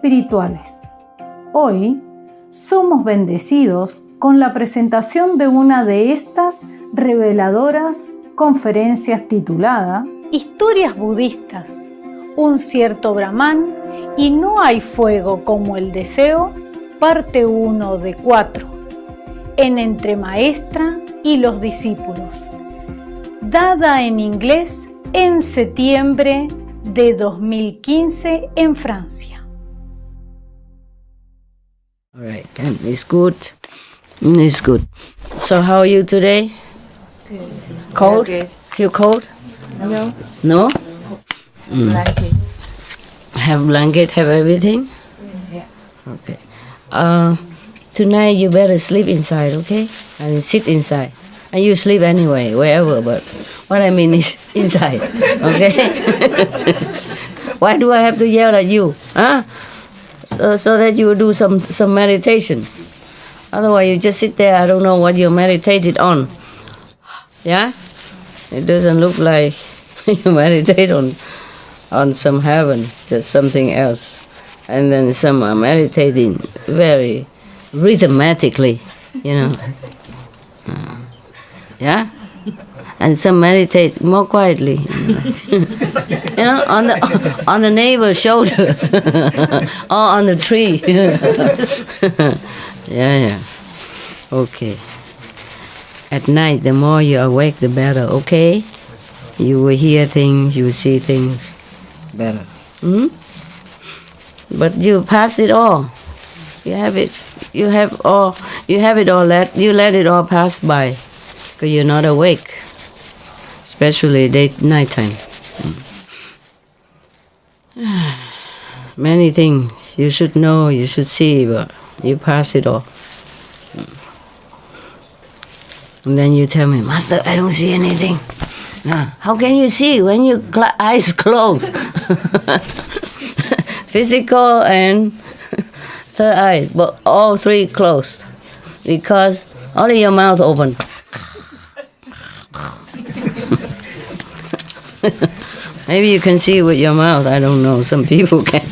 espirituales. Hoy somos bendecidos con la presentación de una de estas reveladoras conferencias titulada Historias budistas, un cierto Brahman y no hay fuego como el deseo, parte 1 de 4, en Entre Maestra y los Discípulos, dada en inglés en septiembre de 2015 en Francia. All right, it's good. It's good. So how are you today? Good. Cold? Good. Feel cold? No. No? Blanket. Have blanket, have everything? Yeah. Okay. Tonight you better sleep inside, okay? And sit inside. And you sleep anyway, wherever, but what I mean is inside, okay? Why do I have to yell at you? Huh? So that you will do some meditation. Otherwise you just sit there, I don't know what you meditated on. Yeah? It doesn't look like you meditate on some heaven, just something else. And then some are meditating very rhythmatically, you know. Yeah? And some meditate more quietly, you know, on the neighbor's shoulders or on the tree. Yeah. Okay. At night, the more you awake, the better, okay? You will hear things, you will see things better. But you pass it all. You have it. You have it all. You let it all pass by, because you're not awake, especially nighttime. Many things you should know, you should see, but you pass it all. And then you tell me, Master, I don't see anything. How can you see when your eyes closed? Physical and third eye, but all three closed, because only your mouth open. Maybe you can see with your mouth, I don't know, some people can.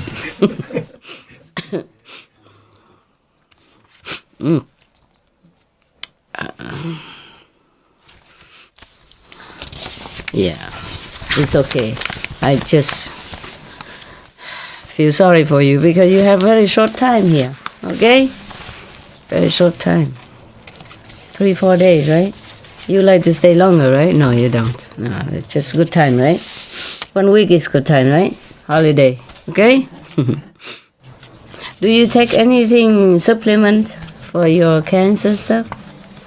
Yeah, it's okay. I just feel sorry for you because you have very short time here, okay? Very short time. 3-4 days, right? You like to stay longer, right? No, you don't. No, it's just good time, right? 1 week is good time, right? Holiday, okay? Do you take anything supplement for your cancer stuff?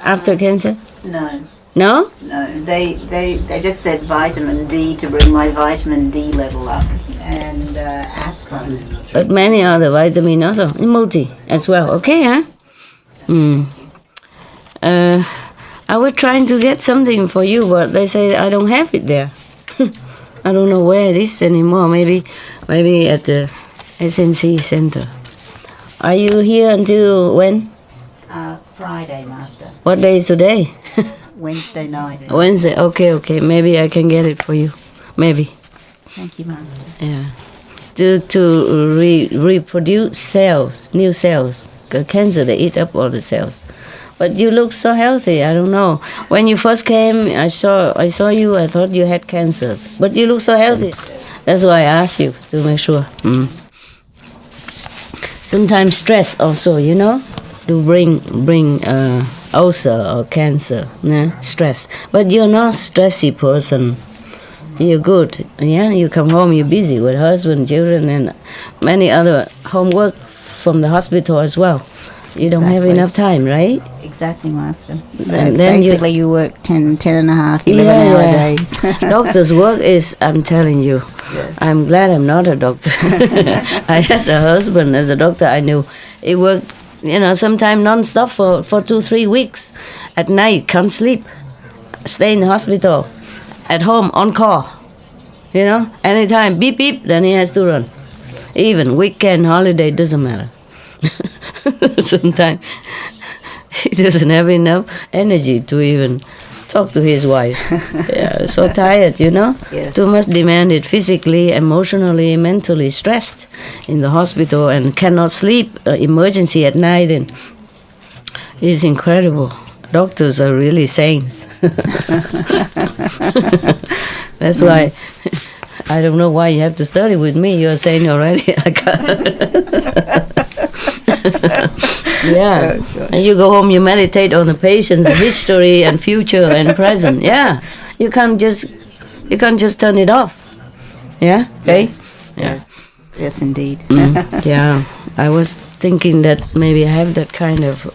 After cancer? No. No? No. They just said vitamin D to bring my vitamin D level up and aspirin. But many other vitamin also, multi as well, okay, huh? I was trying to get something for you, but they say I don't have it there. I don't know where it is anymore. Maybe at the SMC center. Are you here until when? Friday, Master. What day is today? Wednesday night. Wednesday. Okay. Maybe I can get it for you. Maybe. Thank you, Master. Yeah. To reproduce cells, new cells. 'Cause cancer, they eat up all the cells. But you look so healthy. I don't know. When you first came, I saw you. I thought you had cancers. But you look so healthy. That's why I asked you to make sure. Sometimes stress also, you know, to bring ulcer or cancer. Stress. But you're not stressy person. You're good. Yeah. You come home. You're busy with husband, children, and many other homework from the hospital as well. You don't have enough time, right? Exactly, Master. And then basically, you work 10 and a half, 11-hour days. Doctor's work is, I'm telling you, Yes. I'm glad I'm not a doctor. I had a husband as a doctor. I knew he worked, sometime non-stop for 2-3 weeks. At night, can't sleep, stay in the hospital, at home, on call. Anytime, beep, beep, then he has to run. Even weekend, holiday, doesn't matter. Sometimes he doesn't have enough energy to even talk to his wife. Yeah, so tired, you know. Yes. Too much demanded physically, emotionally, mentally stressed in the hospital and cannot sleep. Emergency at night, and it's incredible. Doctors are really saints. That's why I don't know why you have to study with me. You're saying already. I can't. Yeah, and you go home, you meditate on the patient's history and future and present. Yeah, you can't just turn it off. Yeah, okay. Yes. Yeah. Yes, indeed. Yeah, I was thinking that maybe I have that kind of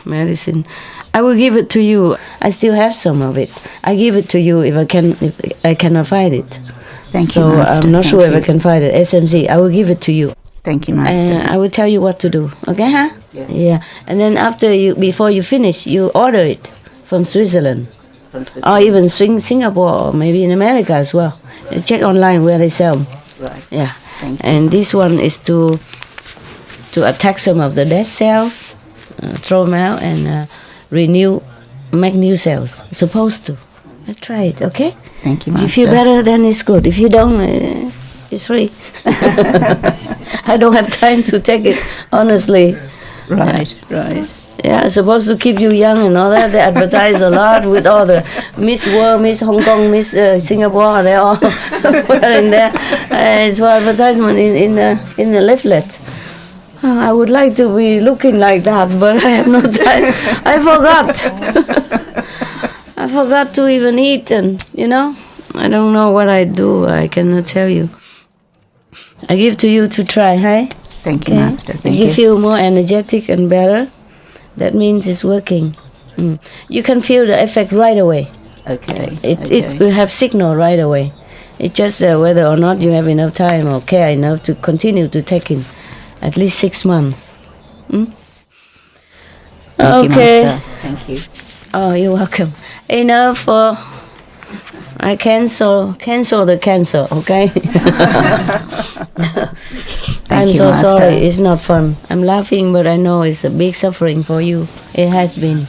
medicine. I will give it to you. I still have some of it. I give it to you if I cannot find it. Thank so you, Master. I'm not sure Thank if I you. can find it. SMC, I will give it to you. Thank you, Master. And I will tell you what to do. Okay, huh? Yes. Yeah. And then before you finish, you order it from Switzerland. From Or Switzerland. even Singapore, or maybe in America as well. Check online where they sell them. Right. Yeah. Thank you. And this one is to attack some of the dead cells, throw them out, and make new cells. It's supposed to. Try it, okay? Thank you, If Master. you feel better, then it's good. If you don't, it's free. I don't have time to take it, honestly. Right, right. Yeah, it's supposed to keep you young and all that. They advertise a lot with all the Miss World, Miss Hong Kong, Miss Singapore. They're all wearing there. It's for advertisement in the leaflet. I would like to be looking like that, but I have no time. I forgot. I forgot to even eat, and I don't know what I do. I cannot tell you. I give to you to try, hey? Thank you, Master. If Thank you you. feel more energetic and better, that means it's working. You can feel the effect right away. Okay. It will have signal right away. It's just whether or not you have enough time or care enough to continue to take it. At least 6 months. Thank Okay. you, Master. Thank you. Oh, you're welcome. Enough for... I cancel the cancer, okay? I'm you, so Master. sorry. It's not fun. I'm laughing, but I know it's a big suffering for you. It has been.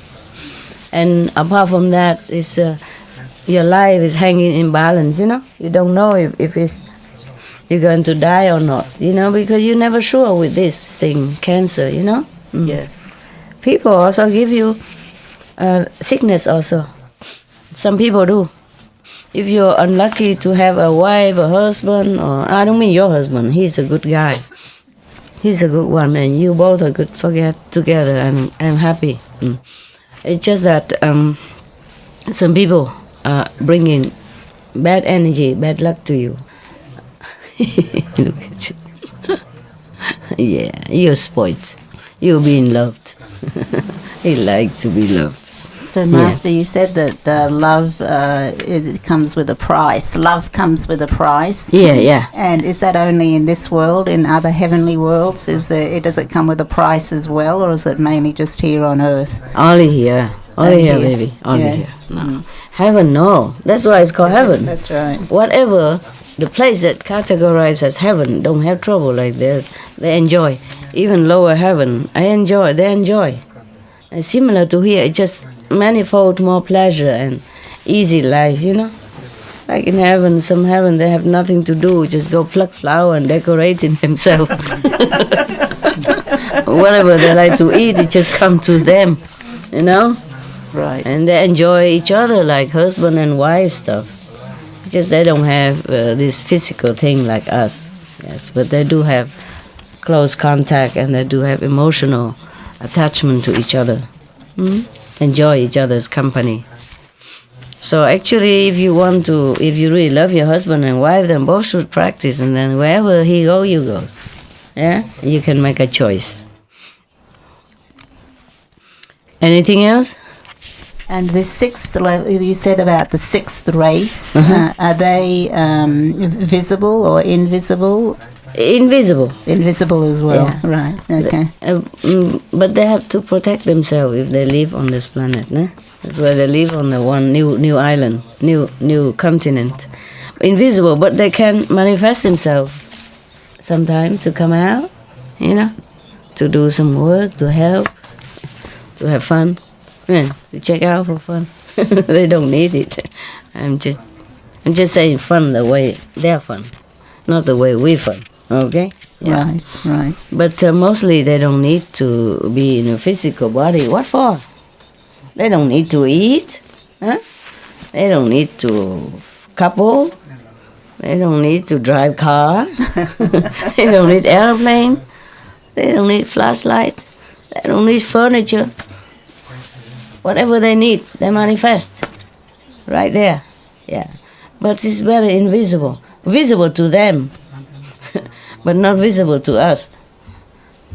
And apart from that, it's your life is hanging in balance, You don't know if you're going to die or not, because you're never sure with this thing, cancer, Yes. People also give you sickness also. Some people do. If you're unlucky to have a wife, a husband, or I don't mean your husband, he's a good guy. He's a good one, and you both are good together, and I'm happy. It's just that some people bring in bad energy, bad luck to you. Look at you. Yeah, you're spoiled. You're being loved. He likes to be loved. So, Master, you said that love it comes with a price. Love comes with a price. Yeah. And is that only in this world? In other heavenly worlds, does it come with a price as well, or is it mainly just here on earth? Only here. Only here, here. baby. Only Yeah. here. No. Heaven, no. That's why it's called heaven. That's right. Whatever, the place that categorized as heaven don't have trouble like this. They enjoy. Even lower heaven, they enjoy. And similar to here, it's just manifold more pleasure and easy life, Like in heaven, some heaven, they have nothing to do, just go pluck flower and decorate it themselves. Whatever they like to eat, it just comes to them, Right. And they enjoy each other like husband and wife stuff. Just they don't have this physical thing like us. Yes, but they do have close contact and they do have emotional attachment to each other. Enjoy each other's company. So actually, if you really love your husband and wife, then both should practice, and then wherever he goes, you go. Yeah, you can make a choice. Anything else? And the sixth level, you said about the sixth race. Are they visible or invisible? Invisible. Invisible as well. Yeah. Right. Okay. But they have to protect themselves if they live on this planet. Ne? That's why they live on the one new island, new continent. Invisible, but they can manifest themselves sometimes to come out, to do some work, to help, to have fun, to check out for fun. They don't need it. I'm just saying fun the way they're fun, not the way we fun. Okay? Yeah. Right. But mostly they don't need to be in a physical body. What for? They don't need to eat. Huh? They don't need to couple. They don't need to drive car. They don't need airplane. They don't need flashlight. They don't need furniture. Whatever they need, they manifest. Right there. Yeah. But it's very invisible. Visible to them, but not visible to us.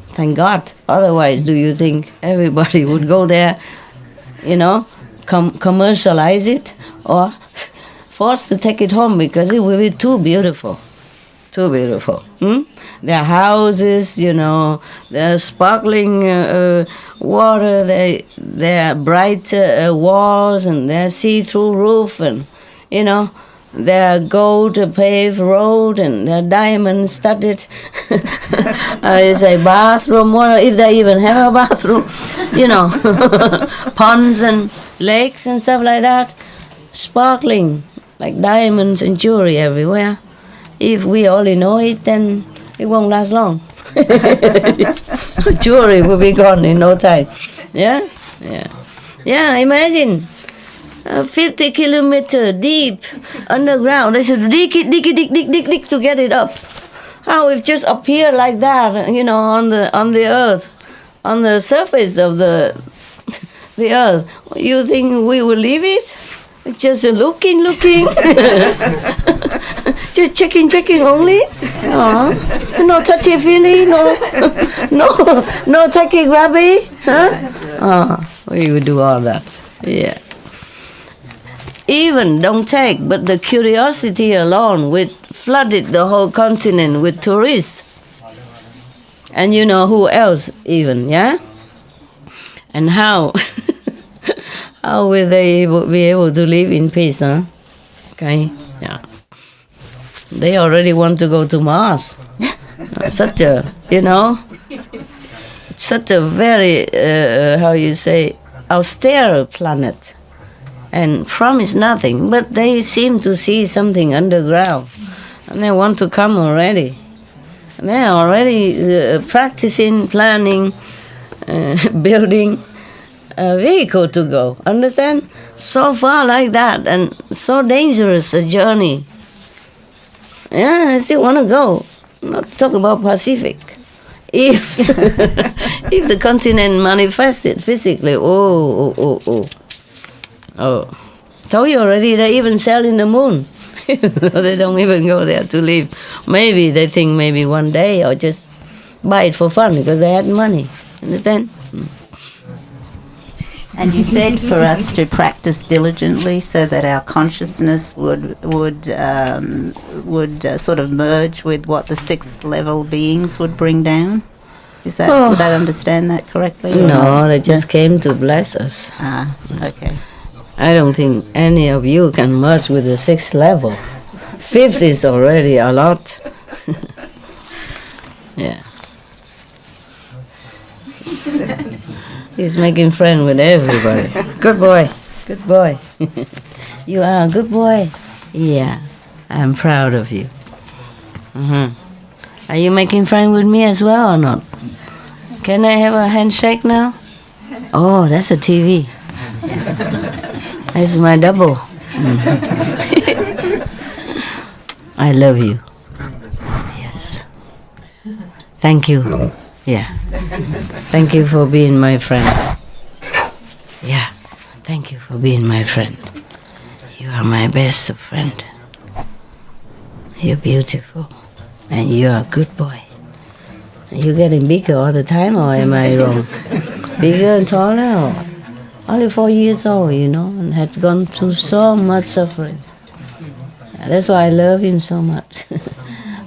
Thank God. Otherwise, do you think everybody would go there, commercialize it, or forced to take it home because it will be too beautiful? Too beautiful. Their houses, their sparkling water, their bright walls, and their see-through roof, and, their gold paved road, and their diamond studded it's a bathroom, or if they even have a bathroom, ponds and lakes and stuff like that, sparkling like diamonds and jewelry everywhere. If we only know it, then it won't last long. Jewelry will be gone in no time. Yeah? Yeah, imagine 50 kilometer deep underground. They should dig to get it up. How if just appear like that, on the earth, on the surface of the earth. You think we will leave it? Just looking. Just checking only. No touchy-feely, no tacky-grabby. Huh? We will do all that. Yeah. Even don't take, but the curiosity alone would flooded the whole continent with tourists. And who else even, yeah? And how? How will they be able to live in peace, huh? Okay, yeah. They already want to go to Mars. Such a very, austere planet. And promise nothing, but they seem to see something underground. And they want to come already. And they're already practicing, planning, building a vehicle to go. Understand? So far like that, and so dangerous a journey. Yeah, I still want to go. Not talk about Pacific. If if the continent manifested physically, oh. Told you already, they even sell in the moon. They don't even go there to live. Maybe they think maybe one day, or just buy it for fun because they had money. Understand? And you said for us to practice diligently so that our consciousness would sort of merge with what the sixth level beings would bring down. Is that would I understand that correctly? No, they just came to bless us. Ah, okay. I don't think any of you can merge with the sixth level. Fifth is already a lot. Yeah. He's making friends with everybody. Good boy. Good boy. You are a good boy. Yeah. I'm proud of you. Are you making friends with me as well or not? Can I have a handshake now? Oh, that's a TV. That's my double. I love you. Yes. Thank you. Yeah. Thank you for being my friend. Yeah. Thank you for being my friend. You are my best friend. You're beautiful. And you're a good boy. Are you getting bigger all the time, or am I wrong? Bigger and taller? Or only 4 years old, and had gone through so much suffering. That's why I love him so much.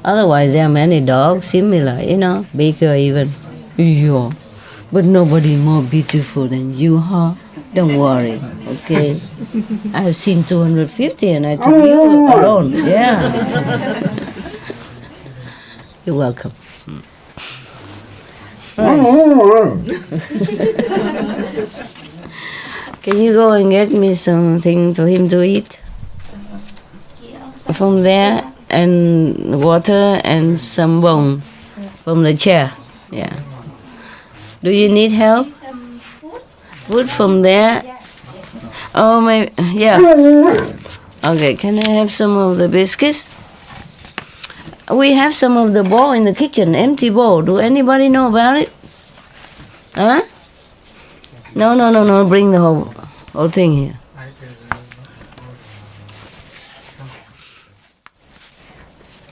Otherwise, there are many dogs similar, bigger even. Yeah. But nobody more beautiful than you, huh? Don't worry, okay? I've seen 250 and I took you alone. Yeah. You're welcome. Right. Can you go and get me something for him to eat? From there, and water and some bone from the chair. Yeah. Do you need help? Food from there? Oh, my, yeah. Okay, can I have some of the biscuits? We have some of the bowl in the kitchen, empty bowl. Do anybody know about it? Huh? No. Bring the whole thing here.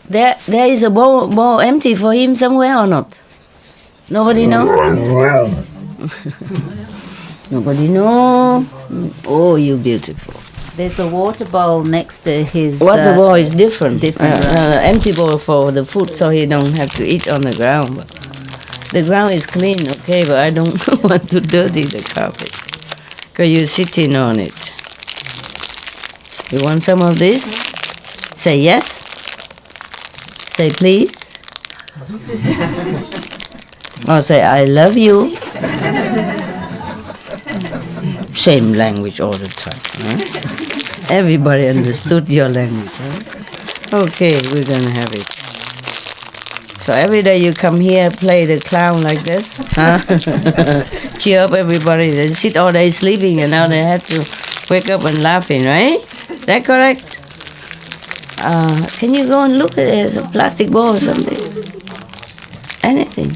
There is a bowl empty for him somewhere or not? Nobody know? Nobody know? Oh, you beautiful. There's a water bowl next to his... Water bowl is different. Right. Empty bowl for the food, so he don't have to eat on the ground. But the ground is clean, okay, but I don't want to dirty the carpet because you're sitting on it. You want some of this? Say yes. Say please. Or say I love you. Same language all the time. Huh? Everybody understood your language. Huh? Okay, we're gonna have it. So every day you come here, play the clown like this, huh? Cheer up everybody. They sit all day sleeping and now they have to wake up and laughing, right? Is that correct? Can you go and look at it as a plastic ball or something? Anything.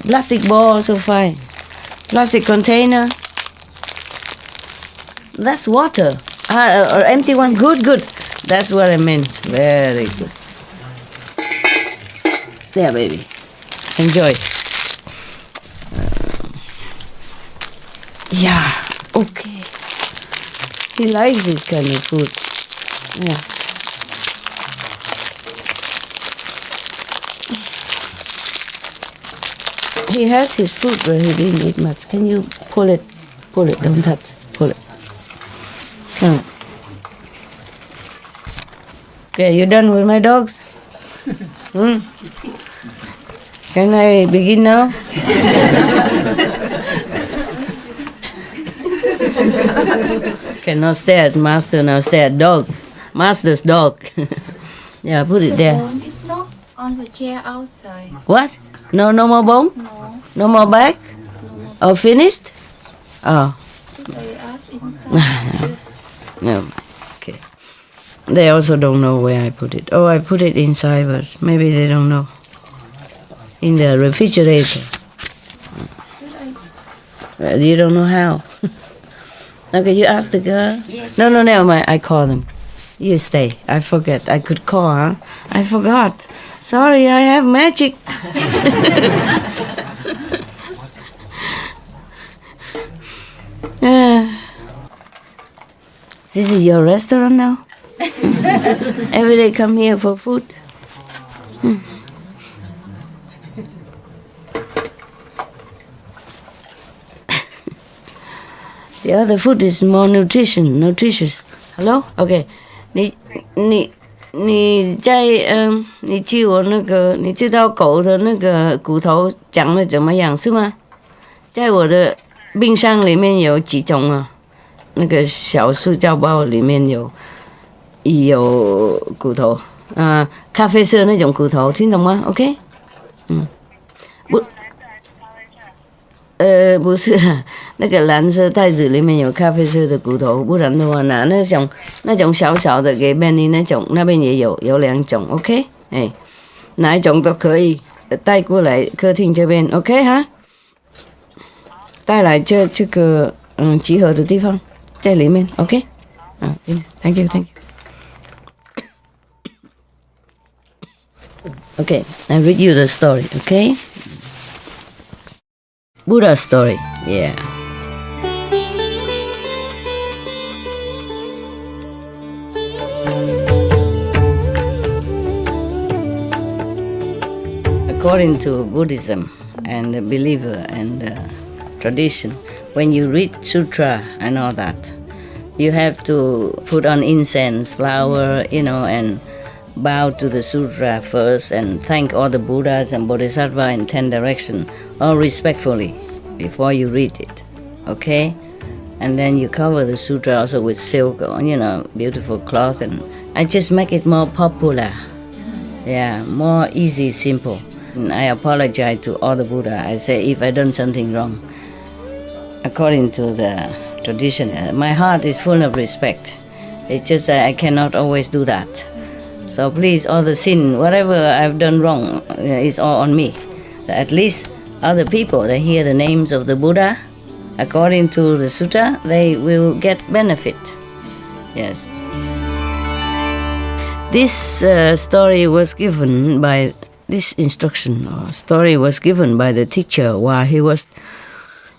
Plastic ball also fine. Plastic container. That's water. Or empty one. Good. That's what I meant. Very good. There, baby. Enjoy. Yeah. Okay. He likes this kind of food. Yeah. He has his food, but he didn't eat much. Can you pull it? Pull it. Don't touch. Pull it. No. Okay, you done with my dogs? Can I begin now? Cannot stare at master now, stare at dog. Master's dog. Yeah, put it there. Bone is not on the chair outside. What? No more bone? No. No more bag? Oh, finished? Oh. They ask inside. No. Okay. They also don't know where I put it. Oh, I put it inside, but maybe they don't know. In the refrigerator. Well, you don't know how. Okay, you ask the girl? Yes. No, never mind. I call them. You stay. I forget. I could call, huh? I forgot. Sorry, I have magic. This is your restaurant now? Every day come here for food? The other food is more nutritious. Hello? Okay. 你在你据我那个你知道狗的那个骨头长得怎么样是吗？在我的冰箱里面有几种啊？那个小塑胶包里面有骨头咖啡色那种骨头，听懂吗 ？OK， 不是，那个蓝色袋子里面有咖啡色的骨头，不然的话拿那种小小的给 Benny 那种，那边也有2种 ，OK， 哎，哪一种都可以带过来客厅这边 ，OK 哈，带来这个集合的地方在里面 ，OK， Thank you. Okay, I read you the story, okay? Buddha story, yeah. According to Buddhism and the believer and the tradition, when you read sutra and all that, you have to put on incense, flower, and bow to the sutra first and thank all the Buddhas and Bodhisattvas in 10 directions, all respectfully, before you read it, okay? And then you cover the sutra also with silk or, beautiful cloth. And I just make it more popular. Yeah, more easy, simple. And I apologize to all the Buddha. I say if I done something wrong. According to the tradition, my heart is full of respect. It's just that I cannot always do that. So please, all the sin, whatever I've done wrong, is all on me. At least other people, they hear the names of the Buddha, according to the sutra, they will get benefit. Yes. This story was given by, this instruction or story was given by the teacher while he was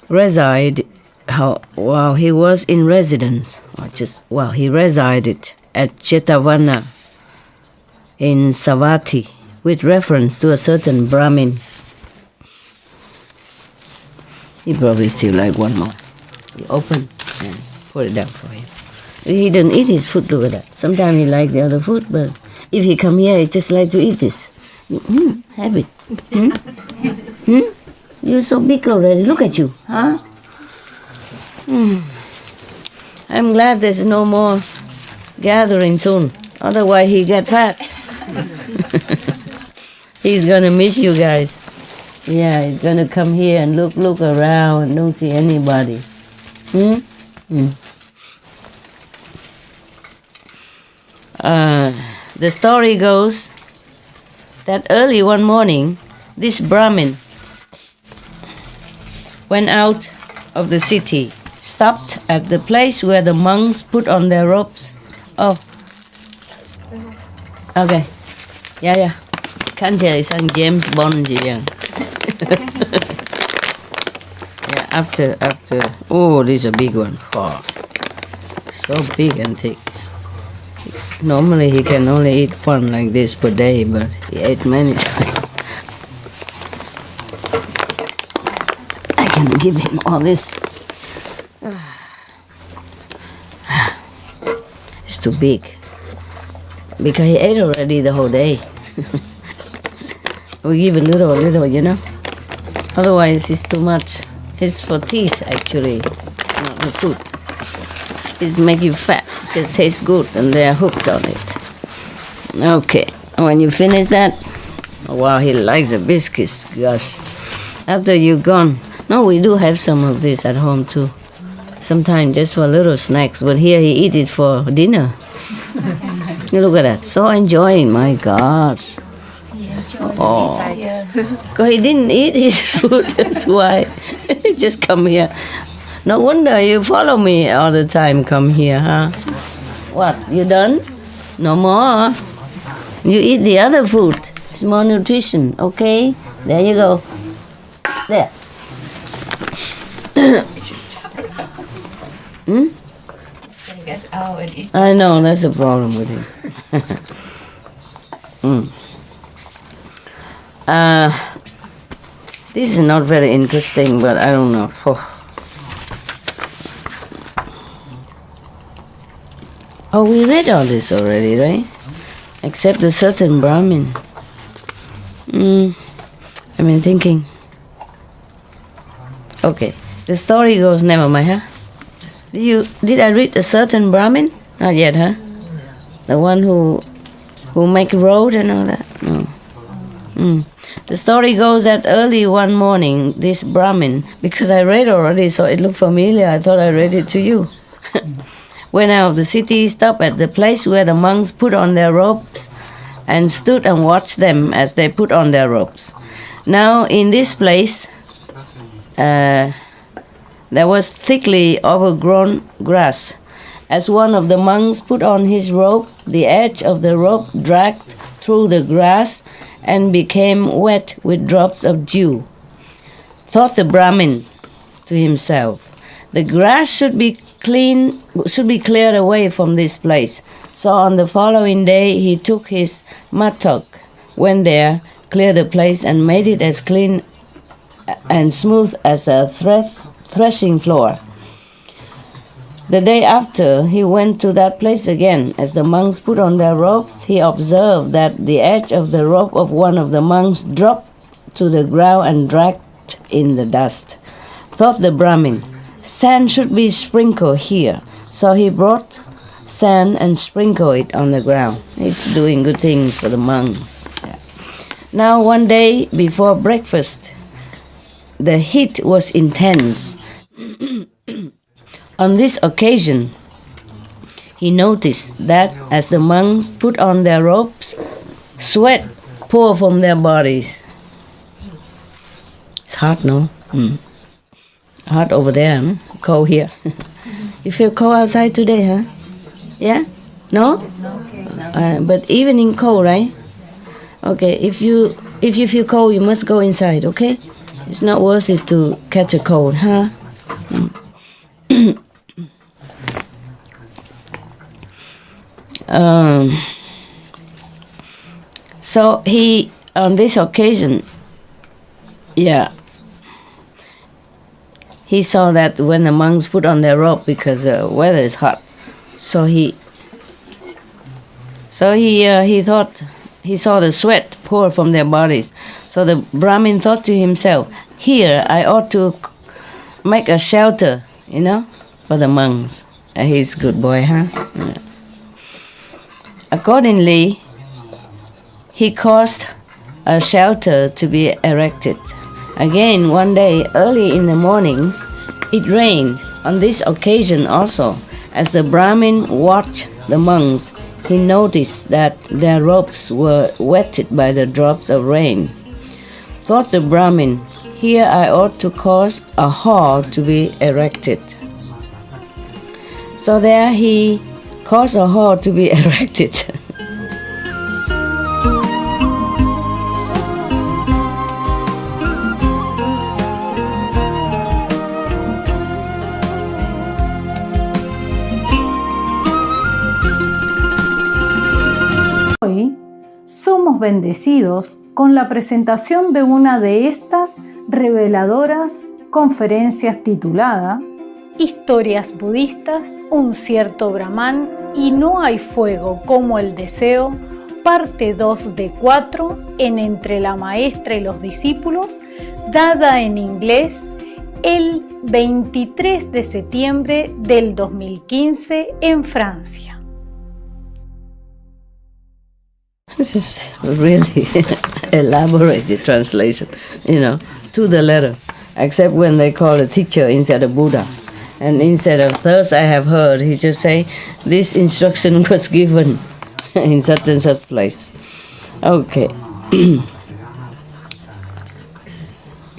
while he was in residence, or just while he resided at Jetavana in Savatthi, with reference to a certain Brahmin. He probably still like one more. You open and put it down for him. He doesn't eat his food, look at that. Sometimes he likes the other food, but if he come here, he just like to eat this. Have it. You're so big already. Look at you, huh? I'm glad there's no more gathering soon. Otherwise, he get fat. He's gonna miss you guys. Yeah, he's gonna come here and look around and don't see anybody. The story goes that early one morning, this Brahmin went out of the city, stopped at the place where the monks put on their robes. Oh, okay. Yeah. 看起来像 James Bond 一样。Yeah, after. Oh, this is a big one. Oh, so big and thick. Normally he can only eat one like this per day, but he ate many times. I can give him all this. It's too big. Because he ate already the whole day. We give a little, Otherwise it's too much. It's for teeth actually, it's not the food. It make you fat, it just tastes good and they are hooked on it. Okay, when you finish that, wow, he likes the biscuits, gosh. After you're gone, no, we do have some of this at home too. Sometimes just for little snacks, but here he eat it for dinner. You look at that, so enjoying, my gosh. Oh, because he didn't eat his food, that's why. He just come here. No wonder you follow me all the time, come here, huh? What, you done? No more? You eat the other food. It's more nutrition, okay? There you go. There. I know, that's a problem with him. This is not very interesting, but I don't know. Oh, we read all this already, right? Except a certain Brahmin. I've been thinking. Okay, the story goes, never mind, huh? Did I read a certain Brahmin? Not yet, huh? The one who make road and all that? No. The story goes that early one morning, this Brahmin, because I read already, so it looked familiar, I thought I read it to you. Went out of the city, stopped at the place where the monks put on their robes, and stood and watched them as they put on their robes. Now, in this place, there was thickly overgrown grass. As one of the monks put on his robe, the edge of the robe dragged through the grass and became wet with drops of dew. Thought the Brahmin to himself, the grass should be cleared away from this place. So on the following day he took his mattock, went there, cleared the place and made it as clean and smooth as a threshing floor. The day after, he went to that place again. As the monks put on their robes, he observed that the edge of the robe of one of the monks dropped to the ground and dragged in the dust. Thought the Brahmin, Sand should be sprinkled here. So he brought sand and sprinkled it on the ground. He's doing good things for the monks. Yeah. Now one day before breakfast, the heat was intense. On this occasion, he noticed that as the monks put on their robes, sweat poured from their bodies. It's hot, no? Hot over there, no? Cold here. You feel cold outside today, huh? Yeah? No? But evening cold, right? Okay, if you feel cold, you must go inside, okay? It's not worth it to catch a cold, huh? So he, on this occasion, he saw that when the monks put on their robe because the weather is hot, so he thought he saw the sweat pour from their bodies. So the Brahmin thought to himself, "Here I ought to make a shelter, for the monks." He's a good boy, huh? Yeah. Accordingly, he caused a shelter to be erected. Again, one day, early in the morning, it rained. On this occasion also, as the Brahmin watched the monks, he noticed that their robes were wetted by the drops of rain. Thought the Brahmin, "Here I ought to cause a hall to be erected." So there he caused a hall to be erected. Hoy somos bendecidos con la presentación de una de estas reveladoras conferencias titulada Historias budistas, un cierto brahman y no hay fuego como el deseo, parte 2 de 4 en Entre la maestra y los discípulos, dada en inglés el 23 de septiembre del 2015 en Francia. This is really elaborated translation, to the letter, except when they call a teacher instead of Buddha. And instead of "thus I have heard," he just say, "This instruction was given in such and such place." Okay.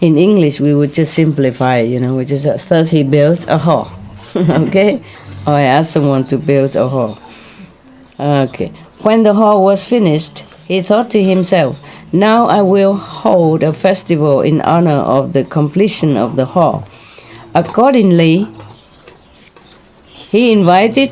In English, we would just simplify, which is "thus he built a hall." Okay? Or I asked someone to build a hall. Okay. When the hall was finished, he thought to himself, "Now I will hold a festival in honor of the completion of the hall." Accordingly, he invited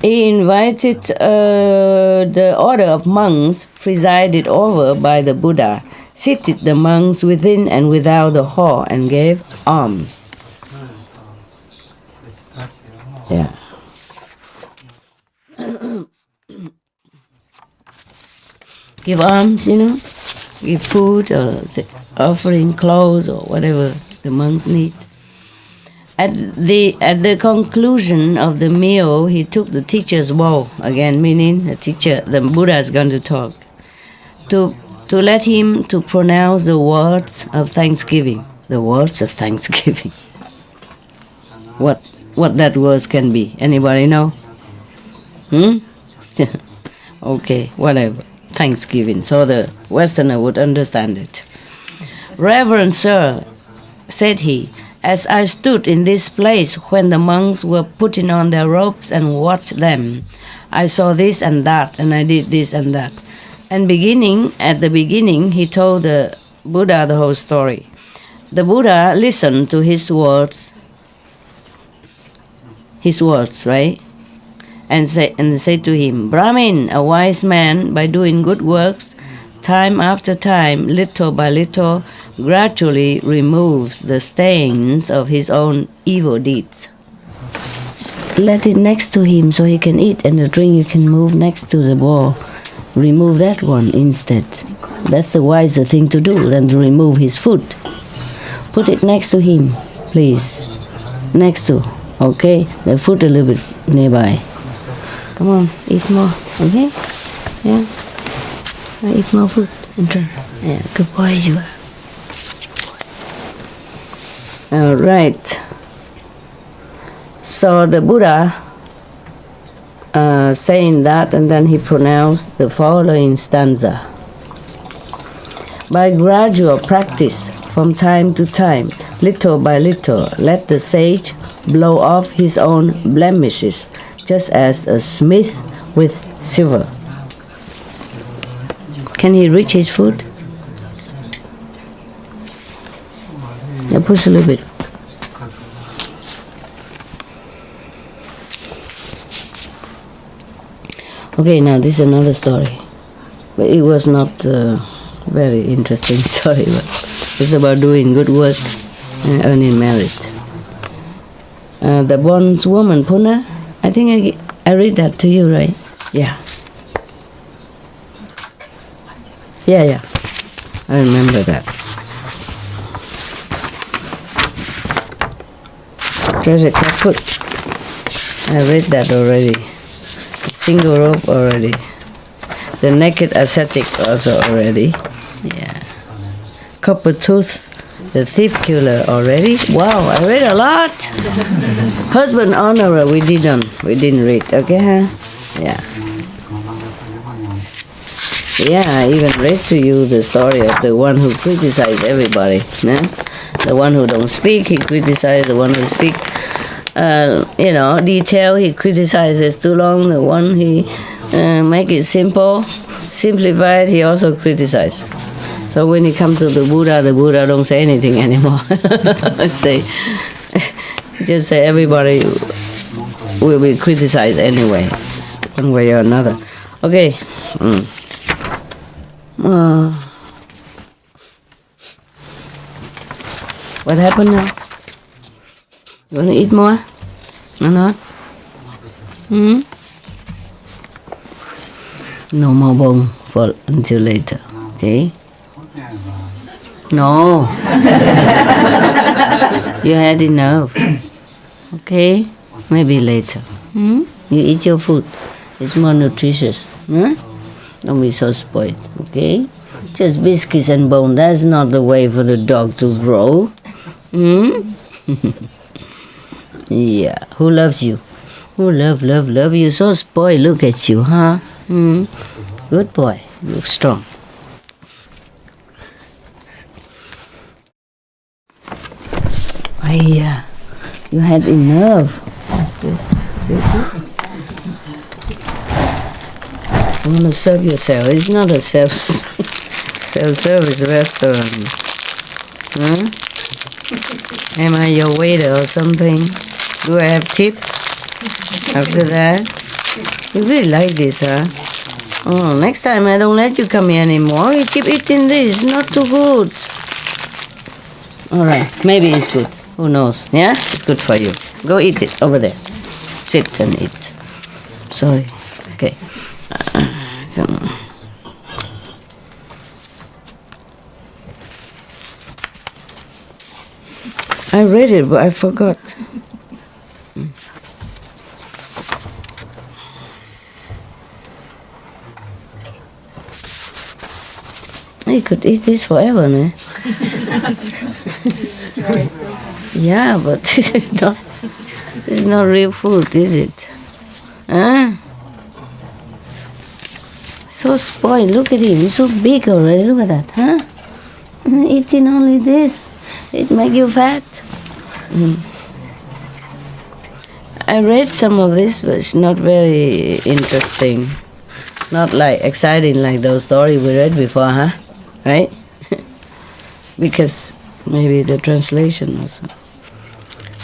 the order of monks presided over by the Buddha, seated the monks within and without the hall, and gave alms. Yeah. Give alms, give food or offering clothes or whatever the monks need. At the conclusion of the meal, he took the teacher's bowl, again meaning the Buddha is going to talk, to let him to pronounce the words of thanksgiving. The words of thanksgiving. What that words can be? Anybody know? Okay, whatever. Thanksgiving. So the Westerner would understand it. "Reverend sir," said he, "as I stood in this place when the monks were putting on their robes and watched them, I saw this and that, and I did this and that." And at the beginning, he told the Buddha the whole story. The Buddha listened to his words, right? And say to him, "Brahmin, a wise man, by doing good works, time after time, little by little, gradually removes the stains of his own evil deeds." Let it next to him so he can eat, and the drink you can move next to the wall. Remove that one instead. That's the wiser thing to do than to remove his food. Put it next to him, please. next to. Okay, the food a little bit nearby. Come on, eat more. Okay, yeah. Eat more food and drink. Yeah, good boy you are. All right. So the Buddha saying that, and then he pronounced the following stanza. By gradual practice, from time to time, little by little, let the sage blow off his own blemishes, just as a smith with silver. Can he reach his food? Yeah, push a little bit. Okay, now this is another story. But it was not a very interesting story, but it's about doing good work and earning merit. The bondswoman Puna, I think I read that to you, right? Yeah. Yeah. I remember that. Treasure kaput. I read that already. Single rope already. The naked ascetic also already. Yeah. Copper tooth, the thief killer already. Wow, I read a lot. Husband honorer we didn't read. Okay, huh? Yeah. Yeah, I even read to you the story of the one who criticized everybody. No? The one who don't speak, he criticizes. The one who speak, detail, he criticizes too long. The one he make it simple, simplified, he also criticizes. So when he come to the Buddha don't say anything anymore. Just say everybody will be criticized anyway, one way or another. Okay. What happened now? You want to eat more or not? No more bone for until later. Okay? No. You had enough. Okay? Maybe later. You eat your food. It's more nutritious. Don't be so spoiled. Okay? Just biscuits and bone. That's not the way for the dog to grow. Yeah. Who loves you? Who love you? So spoiled. Look at you, huh? Good boy. You look strong. Yeah. You had enough. What's this? Is it good? You want to serve yourself. It's not a self-service restaurant. Am I your waiter or something? Do I have tip after that? You really like this, huh? Oh, next time I don't let you come here anymore. You keep eating this. It's not too good. All right, maybe it's good. Who knows? Yeah, it's good for you. Go eat it over there. Sit and eat. Sorry. Okay. I read it, but I forgot. You could eat this forever, no? Yeah, but it's not real food, is it? Huh? So spoiled. Look at him. He's so big already. Look at that, huh? Eating only this. It make you fat. I read some of this, but it's not very interesting. Not like exciting like those stories we read before, huh? Right? Because maybe the translation also.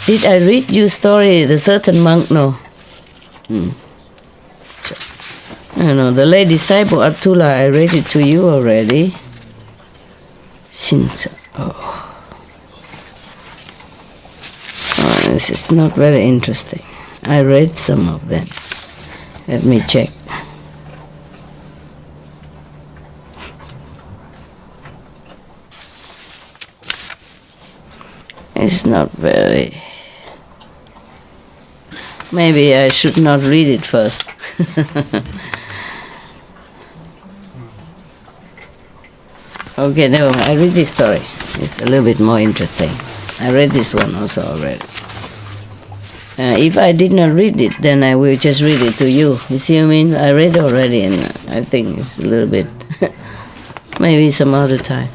Did I read you story, the certain monk? No. I don't know, the lay disciple Atula, I read it to you already. Shinta. Oh, this is not very interesting. I read some of them. Let me check. It's not very Maybe I should not read it first. Okay, never mind. I read this story. It's a little bit more interesting. I read this one also already. If I did not read it, then I will just read it to you. You see what I mean? I read already, and I think it's a little bit, maybe some other time.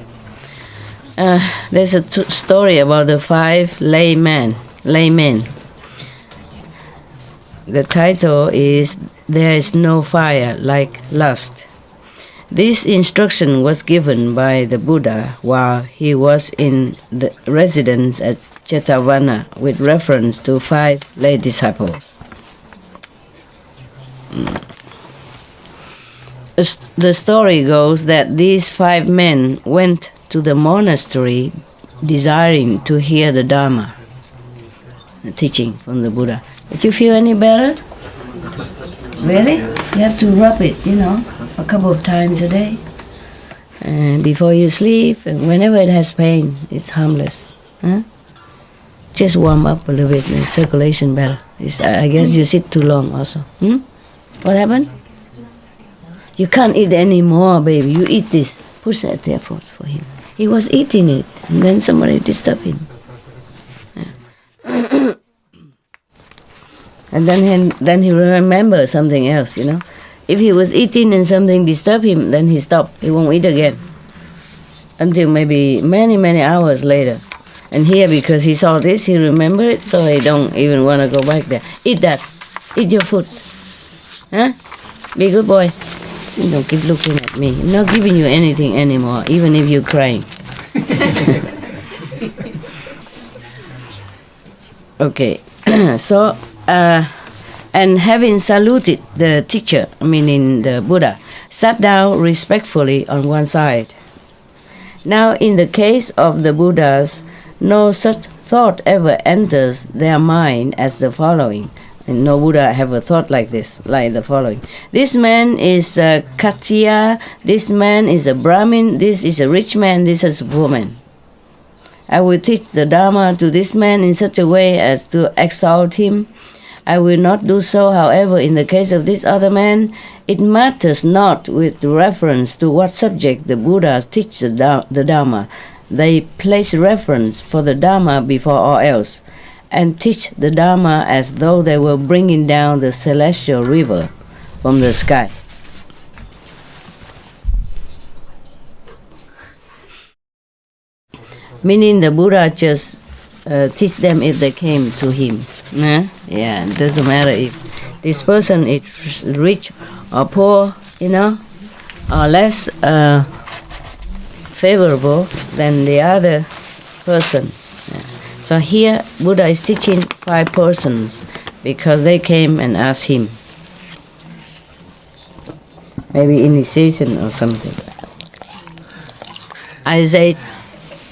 There's a story about the 5 laymen. The title is There is no fire like lust. This instruction was given by the Buddha while he was in the residence at Jetavana with reference to 5 lay disciples. The story goes that these 5 men went to the monastery desiring to hear the Dharma, the teaching from the Buddha. Did you feel any better? Really? You have to rub it, a couple of times a day. Before you sleep, and whenever it has pain, it's harmless. Huh? Just warm up a little bit, the circulation better. I guess you sit too long also. What happened? You can't eat anymore, baby. You eat this. Push that there for him. He was eating it, and then somebody disturbed him. Yeah. And then he remembers something else, If he was eating and something disturbed him, then he stopped. He won't eat again. Until maybe many, many hours later. And here, because he saw this, he remembered it, so he don't even want to go back there. Eat that. Eat your food. Huh? Be a good boy. You don't keep looking at me. I'm not giving you anything anymore, even if you're crying. Okay. So, and having saluted the teacher, meaning the Buddha, sat down respectfully on one side. Now, in the case of the Buddhas, no such thought ever enters their mind as the following. And no Buddha have a thought like this, like the following. This man is a Khattiya, this man is a Brahmin, this is a rich man, this is a poor man. I will teach the Dharma to this man in such a way as to exalt him. I will not do so, however, in the case of this other man. It matters not with reference to what subject the Buddhas teach the Dharma. They place reference for the Dharma before all else, and teach the Dharma as though they were bringing down the celestial river from the sky. Meaning the Buddha just teach them if they came to him. Yeah, it doesn't matter if this person is rich or poor, or less favorable than the other person. Yeah. So here Buddha is teaching 5 persons because they came and asked him. Maybe initiation or something. I said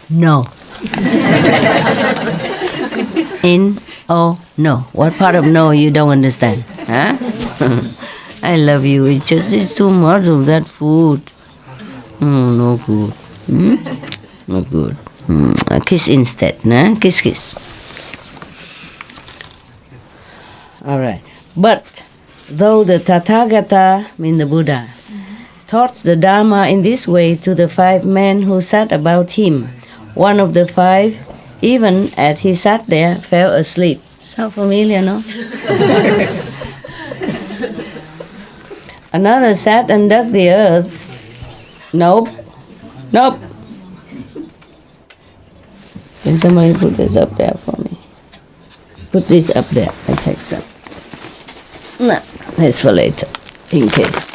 no. No. What part of no you don't understand? Huh? I love you. It's just too much of that food. No good. No good. A kiss instead. Nah? Kiss. All right. But though the Tathagata, mean the Buddha, taught the Dharma in this way to the 5 men who sat about him, one of the 5, even as he sat there, fell asleep. Sound familiar, no? Another sat and dug the earth. Nope. Can somebody put this up there for me? Put this up there. I take some. No, that's for later, in case.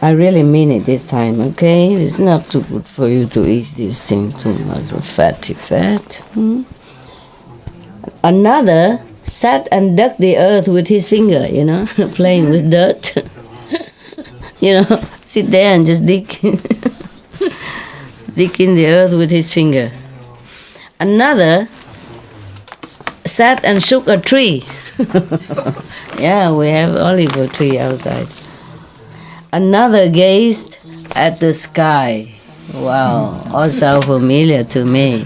I really mean it this time, okay? It's not too good for you to eat this thing too much, fatty fat. Another sat and dug the earth with his finger, playing with dirt. Sit there and just dig. Dig in the earth with his finger. Another sat and shook a tree. Yeah, we have olive tree outside. Another gazed at the sky. Wow, all sound familiar to me.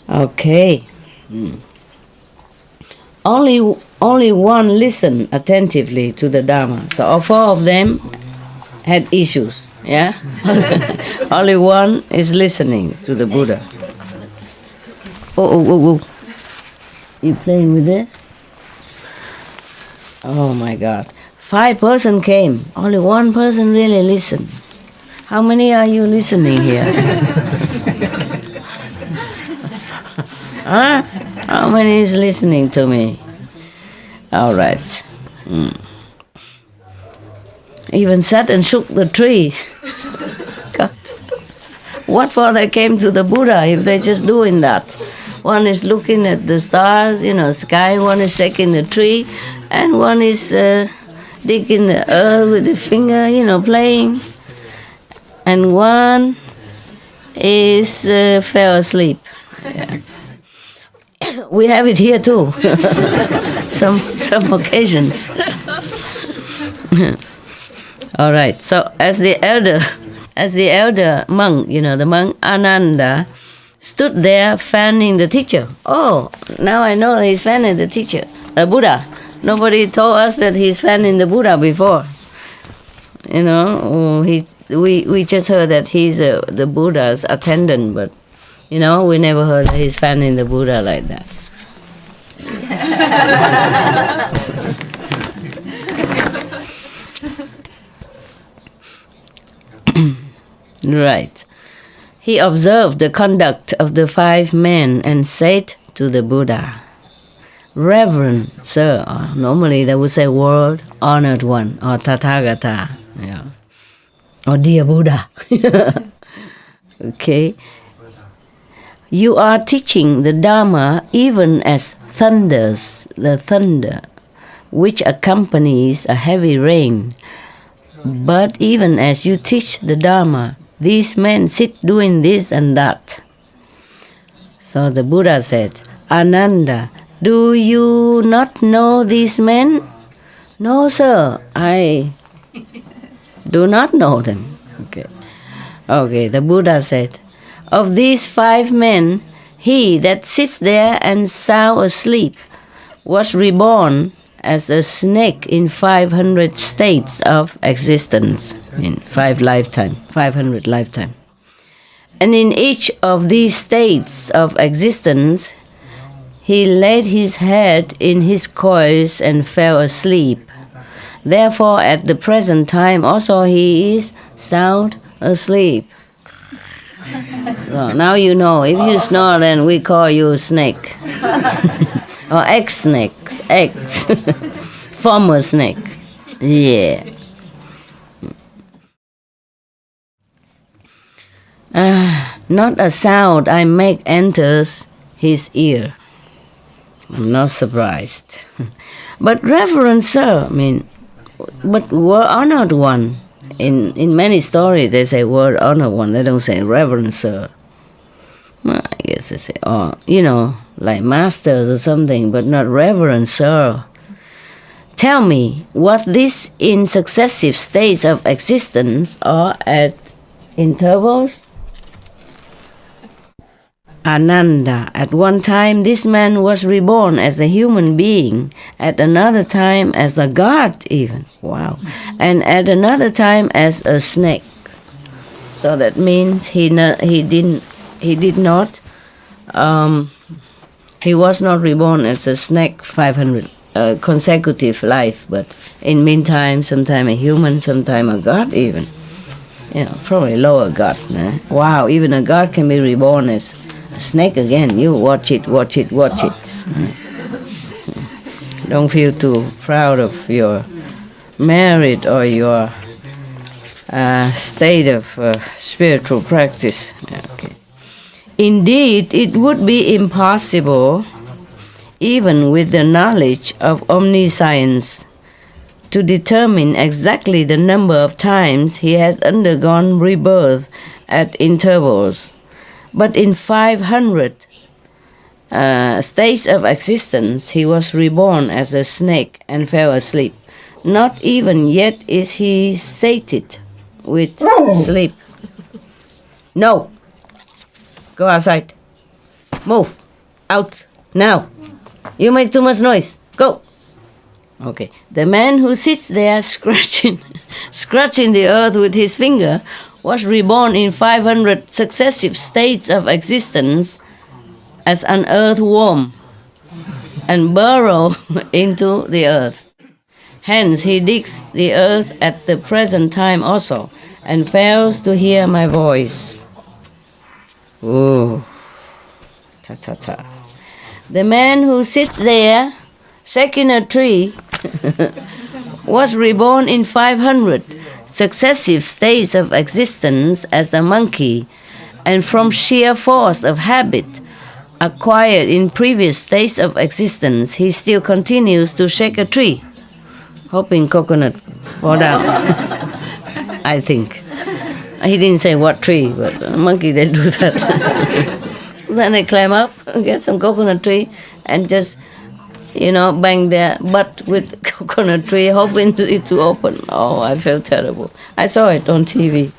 Okay. Only one listened attentively to the Dharma. So all four of them had issues. Yeah? Only one is listening to the Buddha. Oh. You playing with this? Oh my God. 5 persons came. Only one person really listened. How many are you listening here? Huh? How many is listening to me? All right. Even sat and shook the tree. God. What for they came to the Buddha if they're just doing that? One is looking at the stars, sky, one is shaking the tree, and one is digging the earth with the finger, playing. And one is fell asleep. Yeah. We have it here too. some occasions. All right. So as the elder monk, the monk Ananda, stood there fanning the teacher. Oh, now I know he's fanning the teacher, the Buddha. Nobody told us that he's fanning the Buddha before. We just heard that he's the Buddha's attendant, but we never heard that he's fanning the Buddha like that. Right. He observed the conduct of the 5 men and said to the Buddha, Reverend Sir, normally they would say world honored one, or Tathagata, or dear Buddha. Okay. You are teaching the Dharma even as the thunder, which accompanies a heavy rain. But even as you teach the Dharma, these men sit doing this and that. So the Buddha said, Ananda, do you not know these men? No, sir, I do not know them. Okay, the Buddha said, of these 5 men, he that sits there and sound asleep was reborn as a snake in 500 states of existence, in 500 lifetime. And in each of these states of existence, he laid his head in his coils and fell asleep. Therefore, at the present time also he is sound asleep. So now you know, if you snore, then we call you a snake. Or ex-snake, former snake. Yeah. Not a sound I make enters his ear. I'm not surprised. But Reverend Sir, but word honored one. In many stories they say word honored one. They don't say Reverend Sir. Well, I guess they say, like masters or something, but not Reverend Sir. Tell me, was this in successive states of existence or at intervals? Ananda, at one time this man was reborn as a human being, at another time as a god even, wow, and at another time as a snake. So that means he was not reborn as a snake 500 consecutive life, but in meantime, sometime a human, sometime a god even. Probably lower god. Wow, even a god can be reborn as a snake again. You watch it. Don't feel too proud of your merit or your state of spiritual practice. Okay. Indeed, it would be impossible, even with the knowledge of omniscience, to determine exactly the number of times he has undergone rebirth at intervals. But in 500 states of existence, he was reborn as a snake and fell asleep. Not even yet is he sated with sleep. No. Go outside. Move. Out. Now. You make too much noise. Go. Okay. The man who sits there scratching the earth with his finger was reborn in 500 successive states of existence as an earthworm and burrow into the earth. Hence he digs the earth at the present time also and fails to hear my voice. Ooh. Ta-ta-ta. The man who sits there shaking a tree was reborn in 500 successive states of existence as a monkey, and from sheer force of habit acquired in previous states of existence, he still continues to shake a tree, hoping coconut fall down. I think. He didn't say what tree, but a monkey, they do that. Then they climb up, get some coconut tree, and just, bang their butt with coconut tree, hoping it to open. Oh, I felt terrible. I saw it on TV.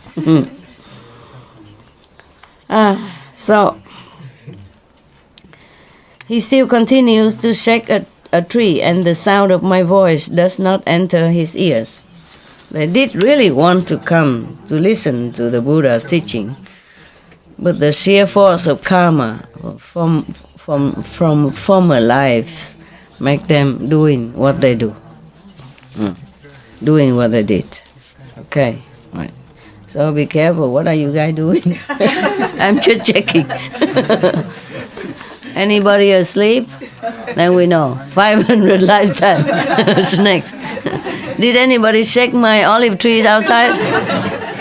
So he still continues to shake a tree, and the sound of my voice does not enter his ears. They did really want to come to listen to the Buddha's teaching, but the sheer force of karma from former lives make them doing what they do, doing what they did. Okay, right. So be careful. What are you guys doing? I'm just checking. Anybody asleep? Then we know. 500 lifetimes next. Did anybody shake my olive trees outside?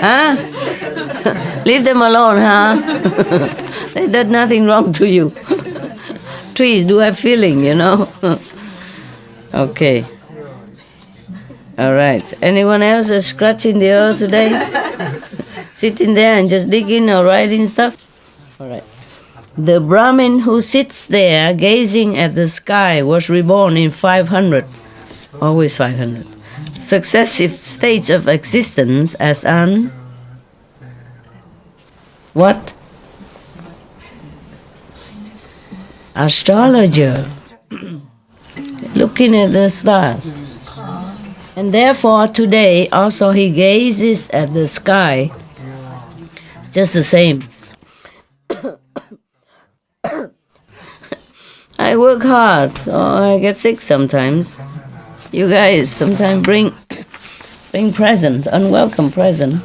Huh? Leave them alone, huh? They did nothing wrong to you. Trees do have feeling, Okay. All right. Anyone else is scratching the earth today? Sitting there and just digging or writing stuff? All right. The Brahmin who sits there gazing at the sky was reborn in 500, always 500, successive states of existence as an what? Astrologer, looking at the stars. And therefore today also he gazes at the sky just the same. I work hard, so I get sick sometimes. You guys sometimes bring presents, unwelcome present.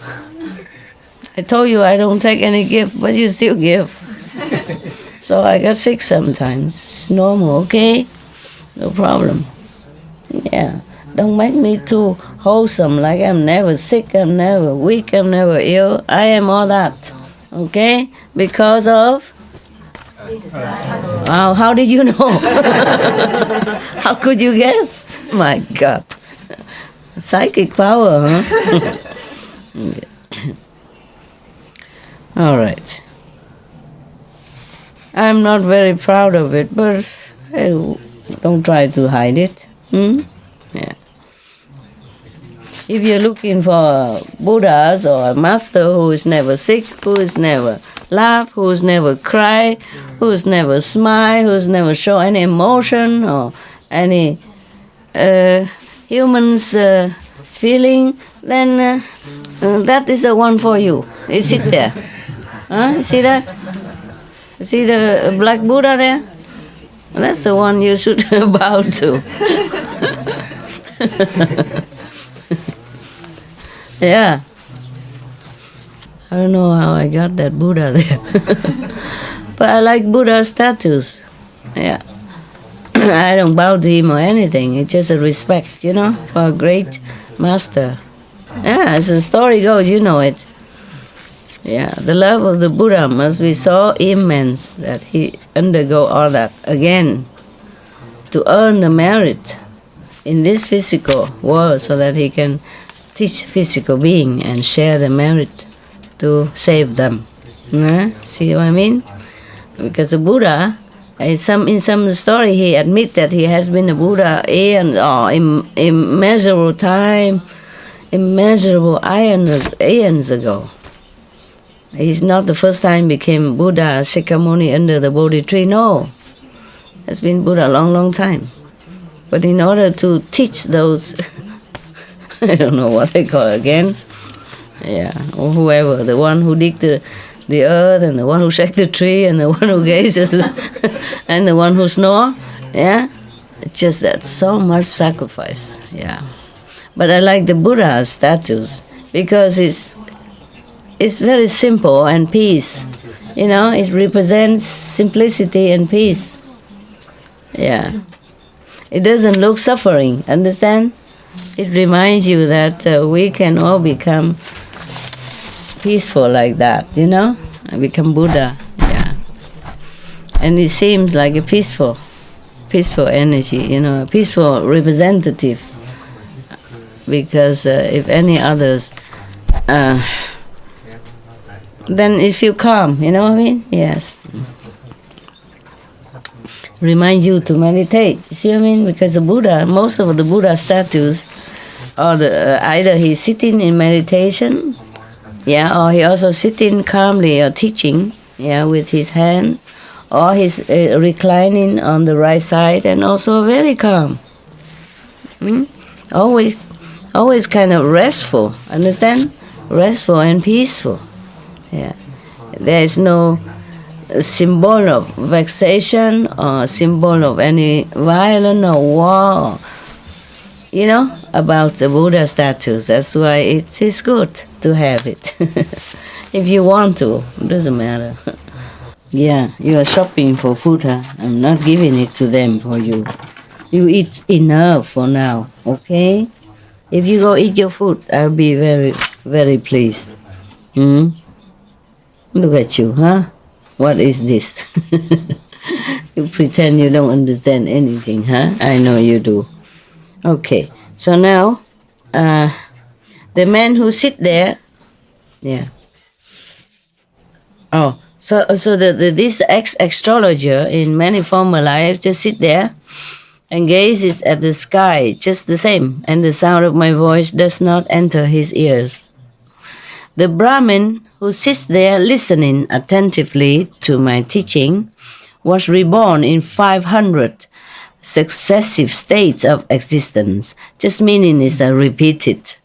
I told you I don't take any gift, but you still give. So I get sick sometimes. It's normal, okay? No problem. Yeah. Don't make me too wholesome, like I'm never sick, I'm never weak, I'm never ill. I am all that, okay? Because of? Wow, how did you know? How could you guess? My God. Psychic power, huh? All right. I'm not very proud of it, but hey, don't try to hide it. Yeah. If you're looking for Buddhas or a master who is never sick, who is never laugh, who is never cry, who is never smile, who is never show any emotion or any human's feeling, then that is the one for you. You sit there. Huh? You see that? You see the black Buddha there? That's the one you should bow to. Yeah. I don't know how I got that Buddha there. But I like Buddha statues. Yeah. I don't bow to him or anything. It's just a respect, for a great master. Yeah, as the story goes, you know it. Yeah, the love of the Buddha must be so immense that he undergo all that again to earn the merit in this physical world so that he can teach physical being and share the merit to save them. See what I mean? Because the Buddha, in some story, he admits that he has been a Buddha immeasurable time, immeasurable aeons ago. He's not the first time became Buddha, Shakyamuni under the Bodhi tree, no. has been Buddha a long, long time. But in order to teach those, I don't know what they call it again, yeah, or whoever, the one who dig the earth, and the one who shake the tree, and the one who gazes, and the one who snore, yeah, it's just that so much sacrifice, yeah. But I like the Buddha statues because it's very simple and peace. You know, it represents simplicity and peace. Yeah. It doesn't look suffering, understand? It reminds you that we can all become peaceful like that, you know? And become Buddha, yeah. And it seems like a peaceful energy, you know, a peaceful representative. Because if any others, then it feel calm, you know what I mean? Yes. Remind you to meditate. You see what I mean? Because the Buddha, most of the Buddha statues, or either he's sitting in meditation, yeah, or he also sitting calmly or teaching, yeah, with his hands, or he's reclining on the right side and also very calm. Always kind of restful, understand? Restful and peaceful. Yeah. There is no symbol of vexation or symbol of any violence or war, you know, about the Buddha statues. That's why it is good to have it. If you want to, it doesn't matter. Yeah, you are shopping for food, huh? I'm not giving it to them for you. You eat enough for now, okay? If you go eat your food, I'll be very, very pleased. Look at you, huh? What is this? You pretend you don't understand anything, huh? I know you do. Okay, so now, the man who sit there, yeah. Oh, so this ex-astrologer in many former lives just sit there and gazes at the sky just the same, and the sound of my voice does not enter his ears. The Brahmin who sits there listening attentively to my teaching was reborn in 500 successive states of existence. Just meaning is repeated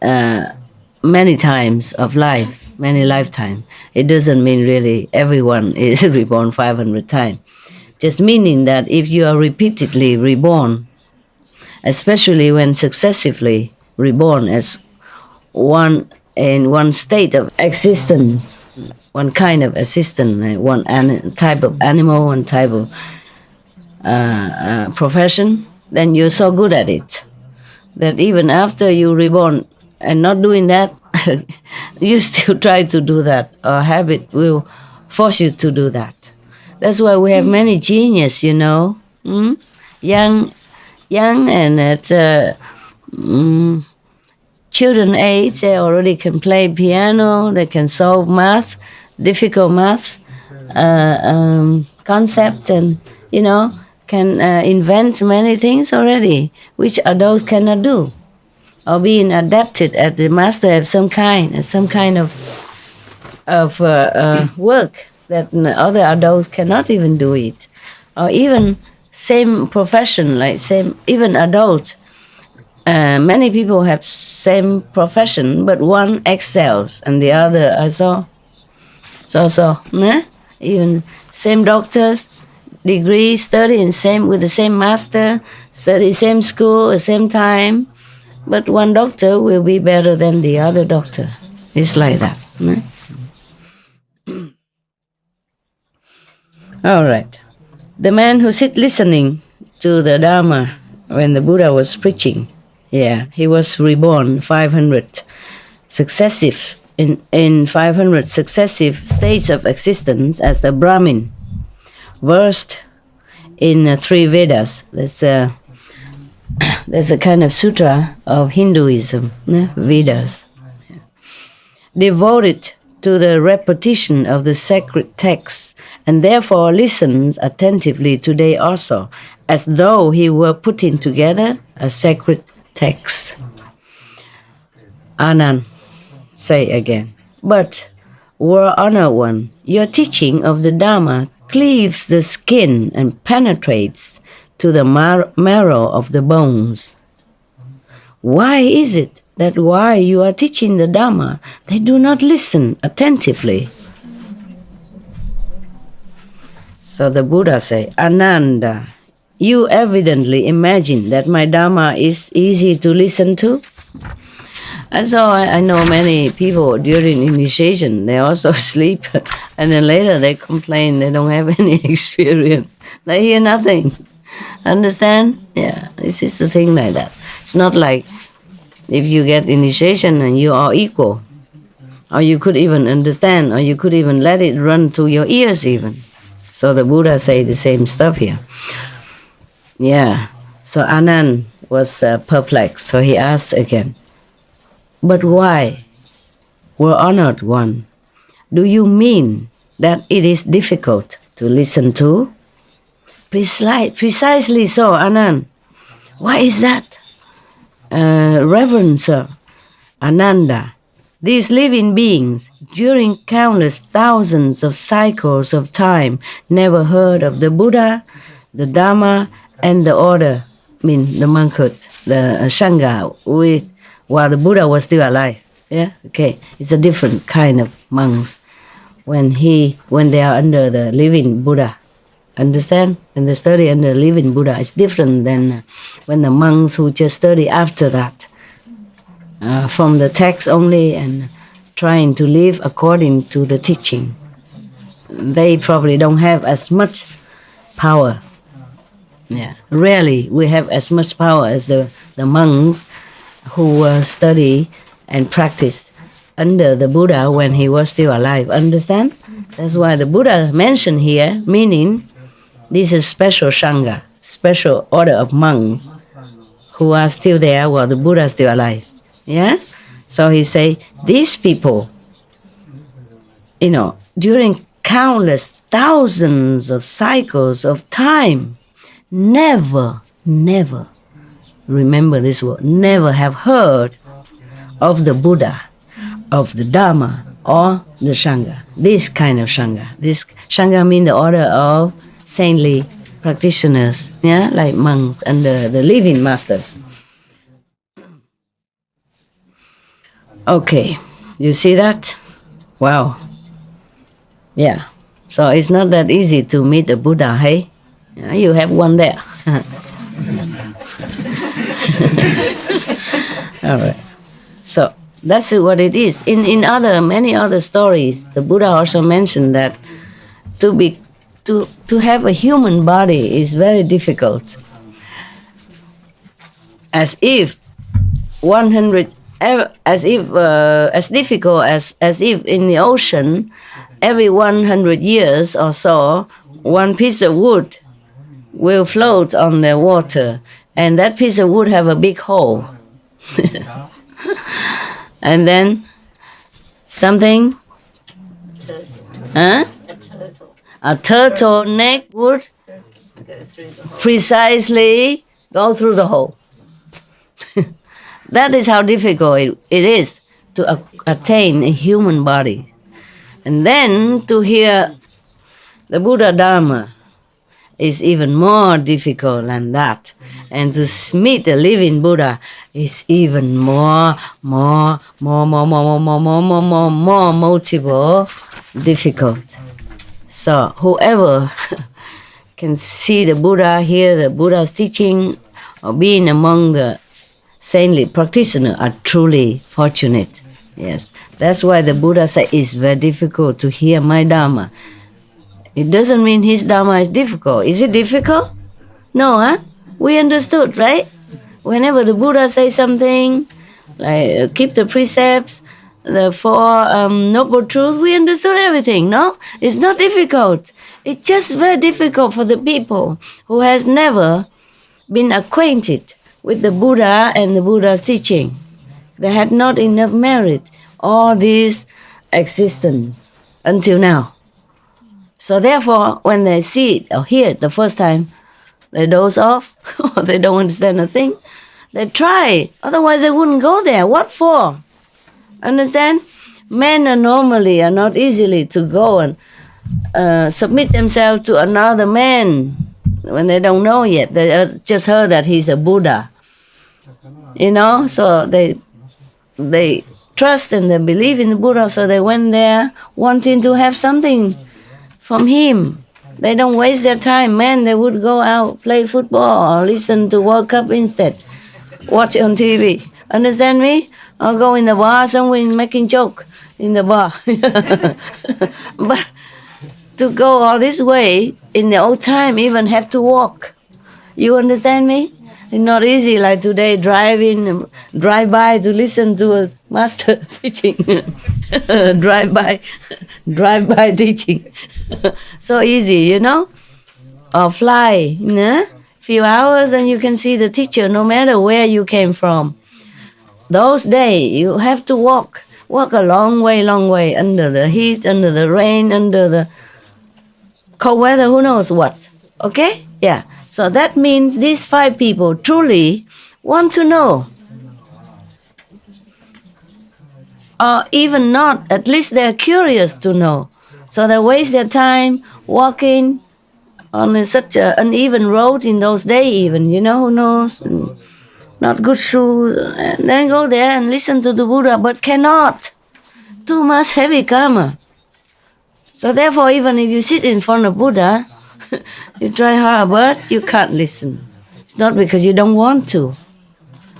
many times of life, many lifetime. It doesn't mean really everyone is reborn 500 times. Just meaning that if you are repeatedly reborn, especially when successively reborn as one in one state of existence, one kind of existence, one type of animal, one type of profession, then you're so good at it that even after you reborn and not doing that, you still try to do that, or habit will force you to do that. That's why we have many genius, you know, young and at children age, they already can play piano, they can solve math, difficult math concept, and, you know, can invent many things already, which adults cannot do, or being adapted at the master of some kind of work that other adults cannot even do it, or even same profession, like same, even adults. Many people have same profession, but one excels and the other are so. Even same doctors, degree, study with the same master, study same school, the same time, but one doctor will be better than the other doctor. It's like that. All right. The man who sit listening to the Dharma when the Buddha was preaching, yeah, he was reborn 500 successive in 500 successive states of existence as the Brahmin, versed in 3 Vedas. There's a kind of sutra of Hinduism, Vedas. Devoted to the repetition of the sacred texts, and therefore listens attentively today also, as though he were putting together a sacred text. Anand, say again. But, World Honored One, your teaching of the Dharma cleaves the skin and penetrates to the marrow of the bones. Why is it that while you are teaching the Dhamma, they do not listen attentively? So the Buddha say, Ananda, you evidently imagine that my Dhamma is easy to listen to. And so I know many people during initiation, they also sleep, and then later they complain they don't have any experience. They hear nothing. Understand? Yeah, this is the thing like that. It's not like if you get initiation and you are equal, or you could even understand, or you could even let it run through your ears even. So the Buddha say the same stuff here. Yeah, so Anand was perplexed, so he asked again, but why, Well Honored One, do you mean that it is difficult to listen to? Precisely so, Anand. Why is that? Reverend Sir, Ananda, these living beings, during countless thousands of cycles of time, never heard of the Buddha, the Dhamma, and the order, the monkhood, the Sangha, while the Buddha was still alive. Yeah, okay. It's a different kind of monks when they are under the living Buddha. Understand? When they study under the living Buddha, it's different than when the monks who just study after that, from the text only and trying to live according to the teaching. They probably don't have as much power. Yeah, rarely we have as much power as the monks who study and practice under the Buddha when he was still alive. Understand? That's why the Buddha mentioned here, meaning this is special Sangha, special order of monks who are still there while the Buddha is still alive. Yeah? So he say, these people, during countless thousands of cycles of time, never, remember this word, never have heard of the Buddha, of the Dhamma, or the Sangha. This kind of Sangha. This Sangha means the order of saintly practitioners, yeah, like monks under the living masters. Okay, you see that? Wow. Yeah. So it's not that easy to meet a Buddha, hey? Yeah, you have one there. All right. So that's what it is. In many other stories, the Buddha also mentioned that to have a human body is very difficult. As difficult as if in the ocean, every 100 years or so, one piece of wood will float on the water, and that piece of wood have a big hole. And then something, a turtle neck would precisely go through the hole. That is how difficult it is to attain a human body. And then to hear the Buddha Dharma is even more difficult than that. And to meet the living Buddha is even more multiple difficult. So whoever can see the Buddha, hear the Buddha's teaching, or being among the saintly practitioners are truly fortunate. Yes, that's why the Buddha said it's very difficult to hear my Dhamma. It doesn't mean his Dhamma is difficult. Is it difficult? No, huh? We understood, right? Whenever the Buddha says something, like keep the precepts, the Four Noble Truths, we understood everything, no? It's not difficult. It's just very difficult for the people who has never been acquainted with the Buddha and the Buddha's teaching. They had not enough merit, all this existence until now. So therefore, when they see it or hear it the first time, they doze off, or they don't understand a thing. They try, otherwise they wouldn't go there. What for? Understand? Men are normally not easily to go and submit themselves to another man when they don't know yet. They just heard that he's a Buddha. So they trust and they believe in the Buddha, so they went there wanting to have something from him. They don't waste their time. Man, they would go out, play football, or listen to World Cup instead. Watch it on TV. Understand me? Or go in the bar somewhere making joke in the bar. But to go all this way, in the old time, even have to walk. You understand me? It's not easy like today, drive by to listen to a master teaching. drive by teaching. So easy, Or fly, few hours and you can see the teacher no matter where you came from. Those days, you have to walk a long way, under the heat, under the rain, under the cold weather, who knows what. Okay? Yeah. So that means these 5 people truly want to know. Or even not, at least they're curious to know. So they waste their time walking on such an uneven road in those days even, who knows? Not good shoes. And then go there and listen to the Buddha, but cannot. Too much heavy karma. So therefore, even if you sit in front of Buddha, you try hard, but you can't listen. It's not because you don't want to.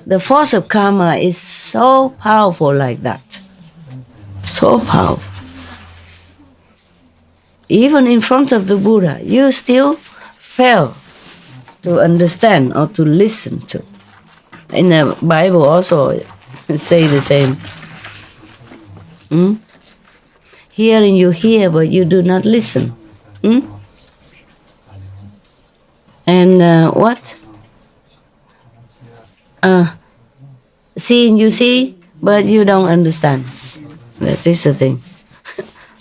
The force of karma is so powerful like that. So powerful. Even in front of the Buddha, you still fail to understand or to listen to. In the Bible also say the same. Hearing you hear, but you do not listen. And what? Seeing you see, but you don't understand. That is the thing.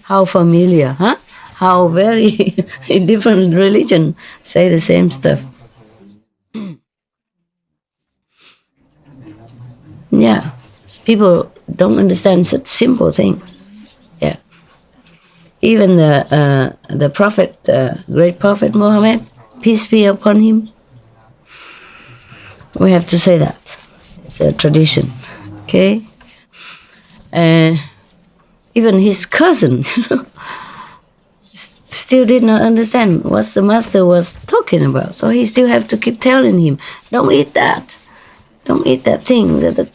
How familiar, huh? How very in different religion say the same stuff. Yeah, people don't understand such simple things. Yeah, even the prophet, great prophet Muhammad, peace be upon him. We have to say that. It's a tradition. Okay, even his cousin, still did not understand what the master was talking about. So he still have to keep telling him, "Don't eat that. Don't eat that thing. That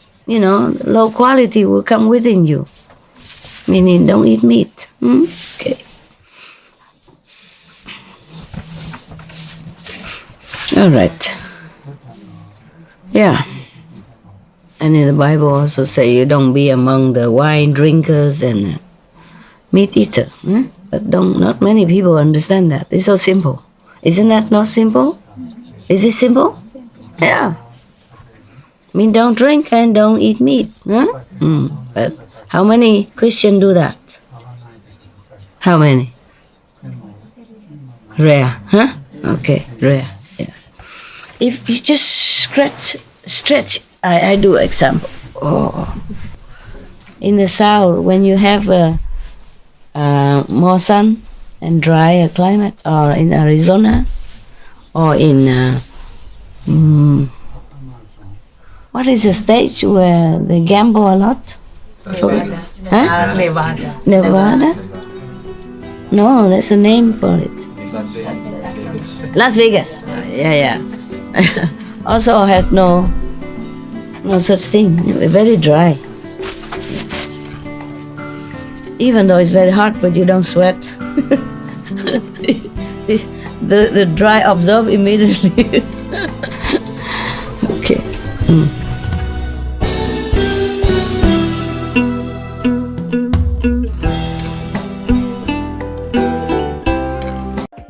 low quality will come within you." Meaning, don't eat meat. Okay. All right. Yeah. And in the Bible also say you don't be among the wine drinkers and meat eater. But not many people understand that. It's so simple. Isn't that not simple? Is it simple? Yeah. I mean, don't drink and don't eat meat. But how many Christians do that? How many? Rare, huh? Okay, rare. Yeah. If you just stretch it. I do example. In the south, when you have more sun and drier climate, or in Arizona, or in what is the state where they gamble a lot? Huh? Nevada? No, there's a name for it. Las Vegas. Yeah. Also has no such thing. Very dry. Even though it's very hot, but you don't sweat. the dry absorb immediately. Okay.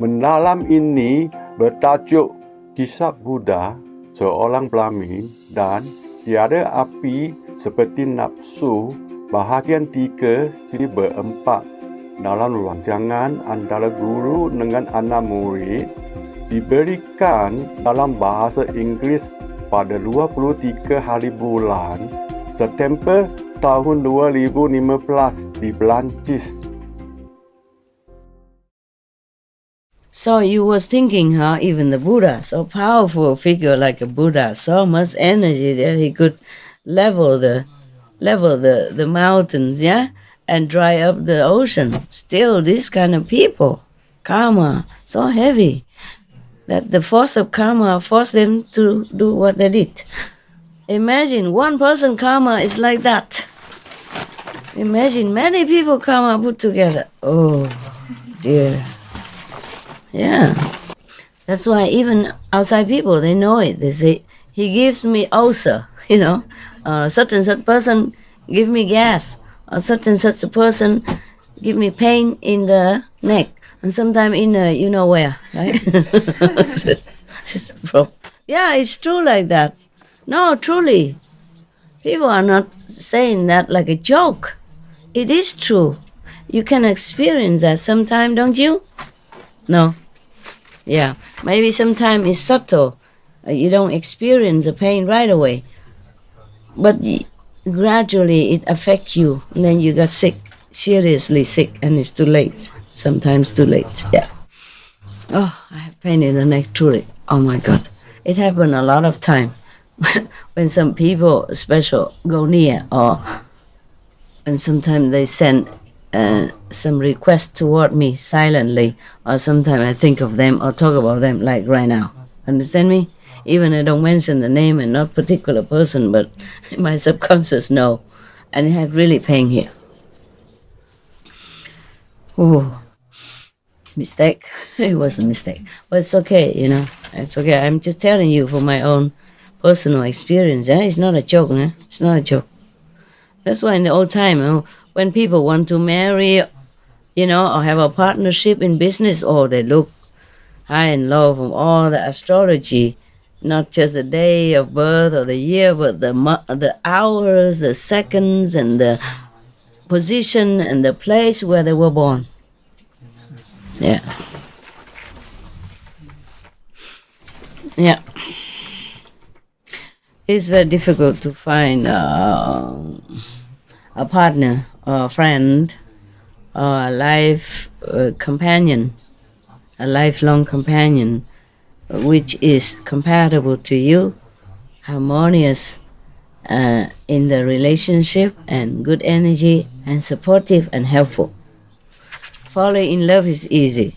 Mendalam ini bertajuk Kisah Buddha seorang Brahmin dan tiada api seperti nafsu bahagian 3 siri 4 dalam rancangan antara guru dengan anak murid diberikan dalam bahasa Inggeris pada 23 hari bulan September tahun 2015 di Perancis. So you was thinking, huh? Even the Buddha, so powerful figure like a Buddha, so much energy that he could level the mountains, yeah, and dry up the ocean. Still, these kind of people, karma so heavy that the force of karma forced them to do what they did. Imagine one person karma is like that. Imagine many people karma put together. Oh dear. Yeah. That's why even outside people, they know it. They say, he gives me ulcer, such and such person give me gas, or such and such a person give me pain in the neck, and sometimes in you know where, right? Yeah, it's true like that. No, truly. People are not saying that like a joke. It is true. You can experience that sometime, don't you? No. Yeah. Maybe sometimes it's subtle. You don't experience the pain right away. But gradually it affects you. And then you got sick, seriously sick, and it's too late. Sometimes too late. Yeah. Oh, I have pain in the neck, truly. Oh my God. It happened a lot of time. When some people special go near, and sometimes they send some request toward me silently, or sometimes I think of them or talk about them like right now. Understand me? Even I don't mention the name and not particular person, but my subconscious know. And it had really pain here. Oh, mistake. It was a mistake. But it's okay, It's okay. I'm just telling you from my own personal experience. It's not a joke. It's not a joke. That's why in the old time, when people want to marry, or have a partnership in business, they look high and low from all the astrology, not just the day of birth or the year, but the hours, the seconds, and the position and the place where they were born. Yeah. Yeah. It's very difficult to find a partner or a friend or a life companion, a lifelong companion, which is compatible to you, harmonious in the relationship, and good energy, and supportive and helpful. Falling in love is easy.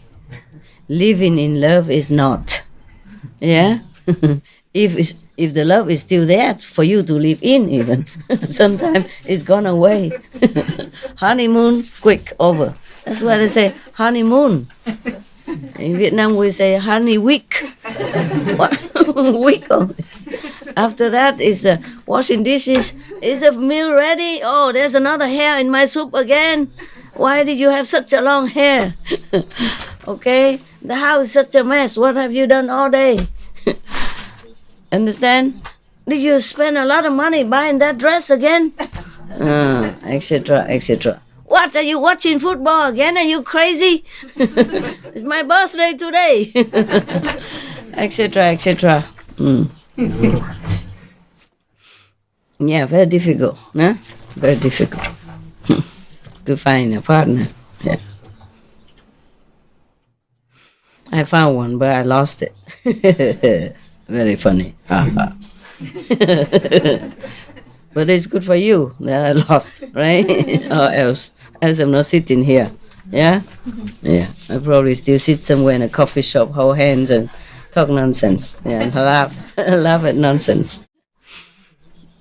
Living in love is not. Yeah? If the love is still there for you to live in, even sometimes it's gone away. Honeymoon, quick, over. That's why they say honeymoon. In Vietnam we say honey week. Week only. After that is washing dishes. Is the meal ready? Oh, there's another hair in my soup again. Why did you have such a long hair? Okay, the house is such a mess. What have you done all day? Understand? Did you spend a lot of money buying that dress again? Etc., etc. What, are you watching football again? Are you crazy? It's my birthday today. Etc., etc. Yeah, very difficult. Huh? Very difficult to find a partner. Yeah. I found one, but I lost it. Very funny. But it's good for you that I lost, right? Or else I'm not sitting here. Yeah? Yeah. I probably still sit somewhere in a coffee shop, hold hands and talk nonsense. Yeah, and laugh at nonsense.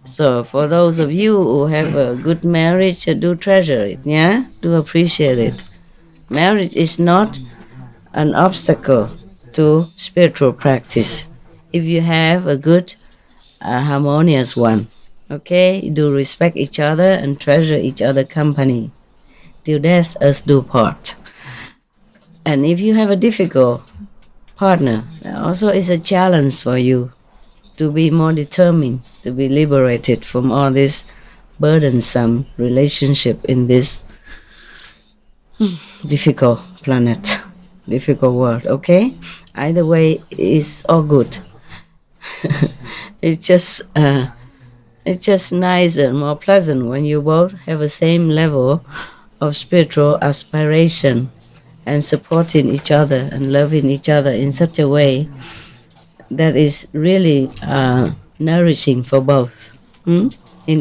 So for those of you who have a good marriage, do treasure it, yeah? Do appreciate it. Marriage is not an obstacle to spiritual practice. If you have a good, harmonious one, okay? Do respect each other and treasure each other's company. Till death us do part. And if you have a difficult partner, also is a challenge for you to be more determined, to be liberated from all this burdensome relationship in this difficult planet, difficult world, okay? Either way, it's all good. It's just nicer and more pleasant when you both have the same level of spiritual aspiration and supporting each other and loving each other in such a way that is really nourishing for both. In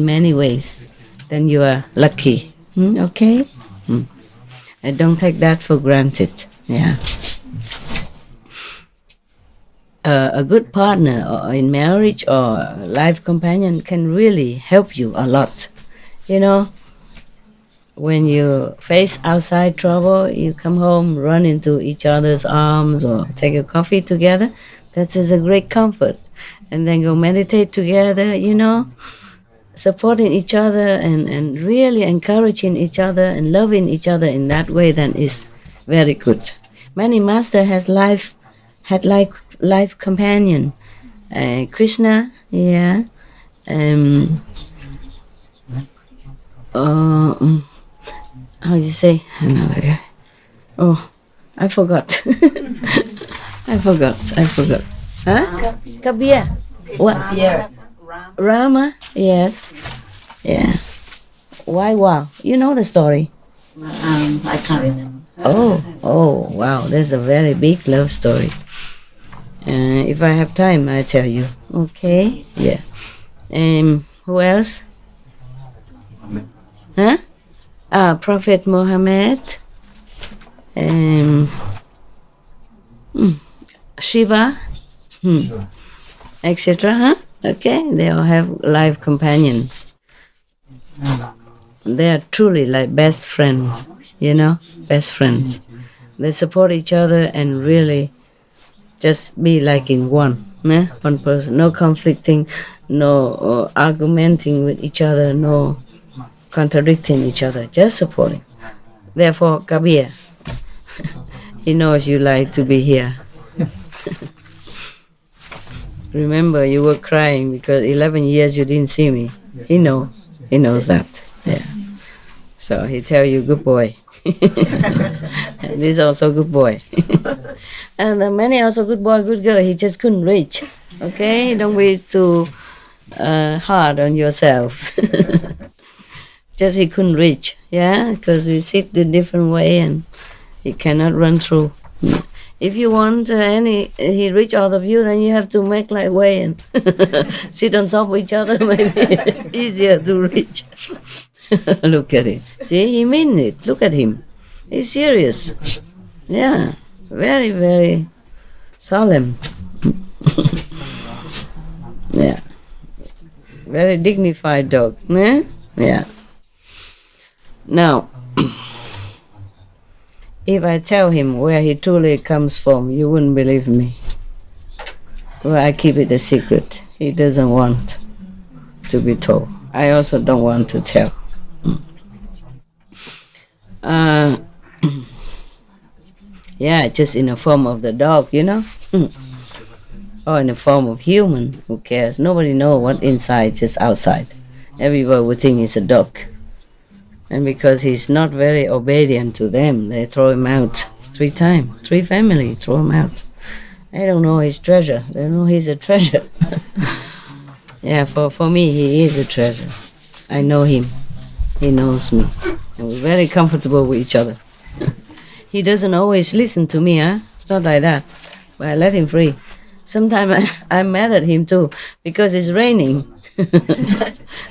many ways, then you are lucky. Okay. And don't take that for granted. Yeah. A good partner or in marriage or life companion can really help you a lot. You know, when you face outside trouble, you come home, run into each other's arms or take a coffee together. That is a great comfort. And then go meditate together, you know, supporting each other and really encouraging each other and loving each other in that way, then is very good. Many master had life companion. Krishna, yeah. How you say another guy? Oh, I forgot. I forgot. Huh? Kabir. What? Rama. Yes. Yeah. Why? Wow. You know the story. I can't remember. Oh, wow. There's a very big love story. If I have time, I tell you. Okay. Yeah. Who else? Huh? Prophet Muhammad. Shiva. Etc. Huh? Okay. They all have life companions. They are truly like best friends. You know, best friends. They support each other and really just be like in one. One person. No conflicting, no argumenting with each other, no contradicting each other, just supporting. Therefore, Kabir, he knows you like to be here. Remember, you were crying because 11 years you didn't see me. He knows that. Yeah. So he tell you, good boy. And this also good boy. And the many also good boy, good girl. He just couldn't reach. Okay, don't be too hard on yourself. Just he couldn't reach, yeah, because you sit the different way and he cannot run through. If you want he reach all of you, then you have to make like way and sit on top of each other, maybe easier to reach. Look at him. See, he mean it. Look at him. He's serious. Yeah, very, very solemn. Yeah, very dignified dog. Yeah. Now, if I tell him where he truly comes from, you wouldn't believe me. Well, I keep it a secret. He doesn't want to be told. I also don't want to tell. Yeah, just in the form of the dog, you know? Or in the form of human, who cares? Nobody knows what inside, just outside. Everybody would think he's a dog. And because he's not very obedient to them, they throw him out 3 times. 3 families throw him out. They don't know his treasure. They know he's a treasure. Yeah, for me, he is a treasure. I know him. He knows me. And we're very comfortable with each other. He doesn't always listen to me, huh? It's not like that. But I let him free. Sometimes I'm mad at him too, because it's raining.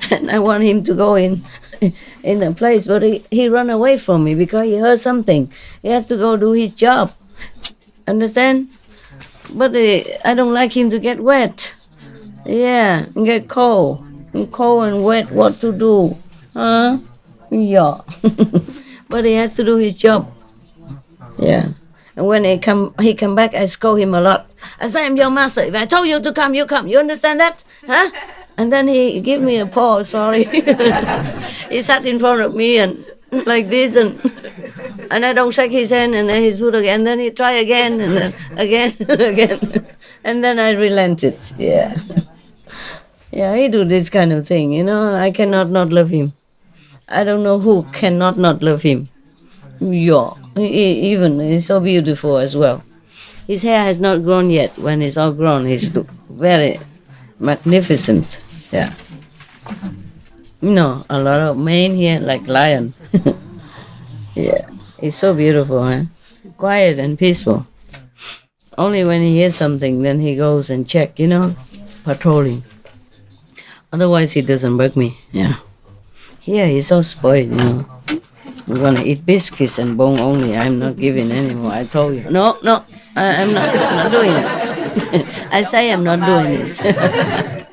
And I want him to go in the place, but he run away from me because he heard something. He has to go do his job. Understand? But I don't like him to get wet. Yeah, and get cold. And cold and wet, what to do? Huh? Yeah. But he has to do his job. Yeah. And when he come back, I scold him a lot. I say, I'm your master. If I told you to come, you come. You understand that? Huh? And then he give me a paw, sorry. He sat in front of me and like this, and I don't shake his hand, and then he do it again, and then he try again, and then again and again. And then I relented. Yeah. Yeah, he do this kind of thing, you know. I cannot not love him. I don't know who cannot not love him. Yeah, even he's so beautiful as well. His hair has not grown yet. When it's all grown, he's very magnificent. Yeah. You know, a lot of mane here like lion. Yeah. It's so beautiful, huh? Quiet and peaceful. Only when he hears something, then he goes and check, patrolling. Otherwise, he doesn't bug me. Yeah. Here, he's so spoiled. We're gonna eat biscuits and bone only. I'm not giving anymore. I told you. No, I'm not doing it. I say I'm not doing it.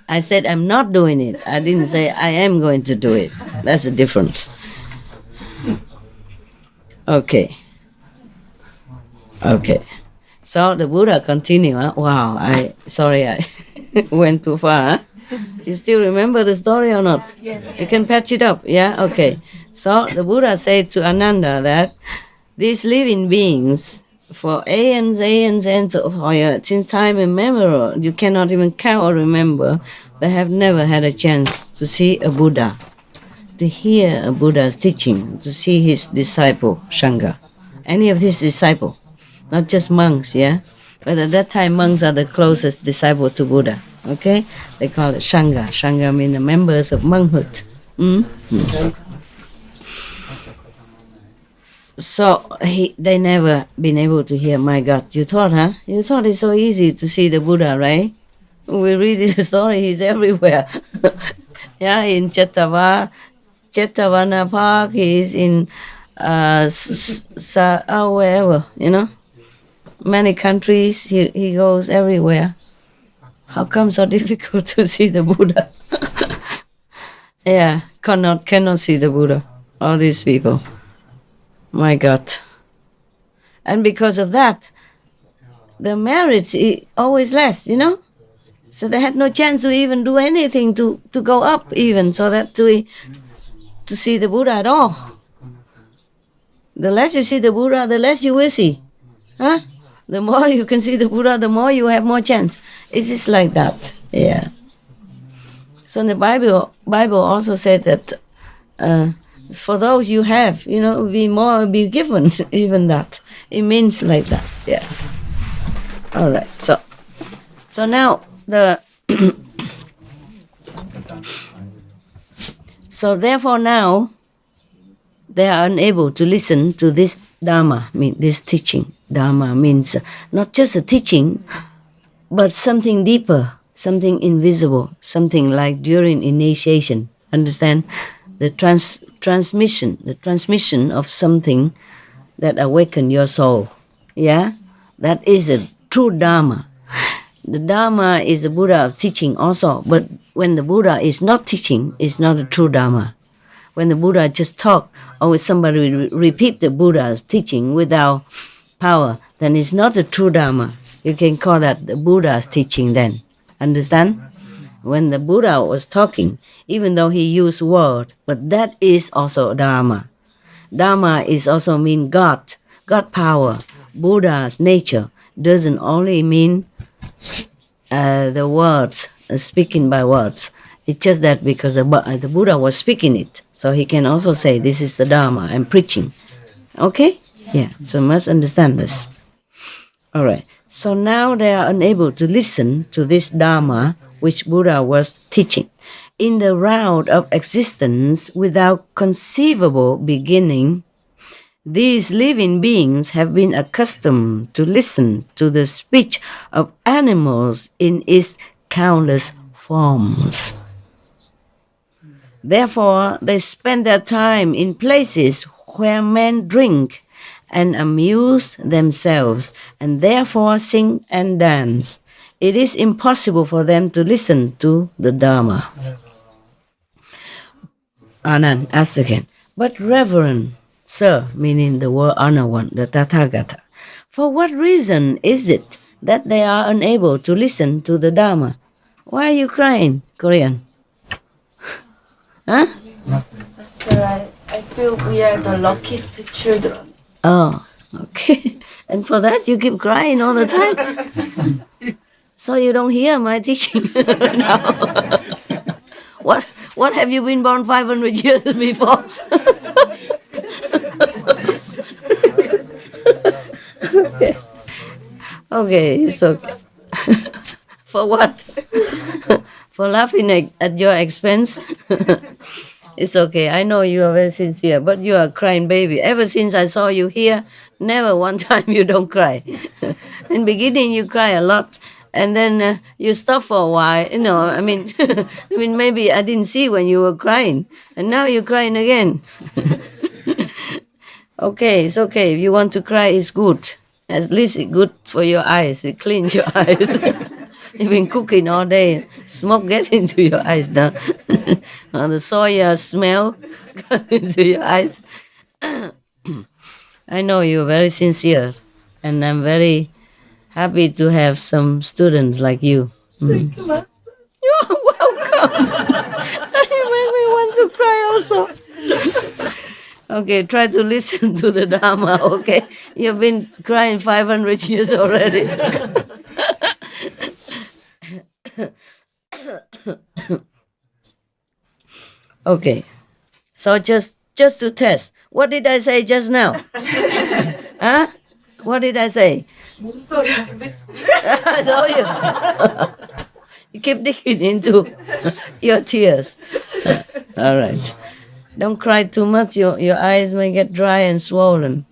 I said I'm not doing it. I didn't say I am going to do it. That's the difference. Okay. So the Buddha continue. Huh? Wow. I went too far. Huh? You still remember the story or not? Yes. You can patch it up. Yeah. Okay. So the Buddha said to Ananda that these living beings, for aeons, since time immemorial, you cannot even count or remember, they have never had a chance to see a Buddha, to hear a Buddha's teaching, to see his disciple, Sangha. Any of his disciple, not just monks, yeah? But at that time, monks are the closest disciple to Buddha, okay? They call it Sangha. Sangha means the members of monkhood. So they never been able to hear, my God. You thought, huh? You thought it's so easy to see the Buddha, right? We read the story, he's everywhere. Yeah, in Chetavana Park, he's in wherever, many countries, he goes everywhere. How come so difficult to see the Buddha? Yeah, cannot see the Buddha, all these people. My God. And because of that, the merits is always less, So they had no chance to even do anything to go up even, so that to see the Buddha at all. The less you see the Buddha, the less you will see. Huh? The more you can see the Buddha, the more you have more chance. It's just like that. Yeah. So in the Bible also said that for those you have, be given even that. It means like that. Yeah. All right. So now so therefore now they are unable to listen to this Dharma, this teaching. Dharma means not just a teaching, but something deeper, something invisible, something like during initiation. Understand? The transmission of something that awaken your soul. Yeah? That is a true Dharma. The Dharma is a Buddha of teaching also, but when the Buddha is not teaching, it's not a true Dharma. When the Buddha just talk, or when somebody repeat the Buddha's teaching without power, then it's not a true Dharma. You can call that the Buddha's teaching then. Understand? When the Buddha was talking, even though he used word, but that is also Dharma. Dharma is also mean God power. Buddha's nature doesn't only mean the words, speaking by words. It's just that because the Buddha was speaking it, so he can also say, this is the Dharma, I'm preaching. Okay? Yeah, so you must understand this. All right. So now they are unable to listen to this Dharma which Buddha was teaching. In the round of existence without conceivable beginning, these living beings have been accustomed to listen to the speech of animals in its countless forms. Therefore, they spend their time in places where men drink and amuse themselves, and therefore sing and dance. It is impossible for them to listen to the Dharma. Anand asked again, but Reverend Sir, meaning the word honor one, the Tathagata, for what reason is it that they are unable to listen to the Dharma? Why are you crying, Korean? Huh? Sir, I feel we are the luckiest children. Oh, okay. And for that you keep crying all the time? So you don't hear my teaching now. What have you been born 500 years before? Okay, it's okay. For what? For laughing at your expense? It's okay. I know you are very sincere, but you are a crying baby. Ever since I saw you here, never one time you don't cry. In beginning, you cry a lot, and then you stop for a while. You know, I mean, I mean, maybe I didn't see when you were crying, and now you're crying again. Okay, it's okay. If you want to cry, it's good. At least it's good for your eyes. It cleans your eyes. You've been cooking all day. Smoke get into your eyes now. Or the soya smell got into your eyes. I know you're very sincere, and I'm very happy to have some students like you. Mm. You're welcome. You make me want to cry also. Okay, try to listen to the Dharma, okay? You've been crying 500 years already. Okay, so just to test, what did I say just now? Huh? What did I say? Sorry, I told you. You keep digging into your tears. All right. Don't cry too much. Your eyes may get dry and swollen.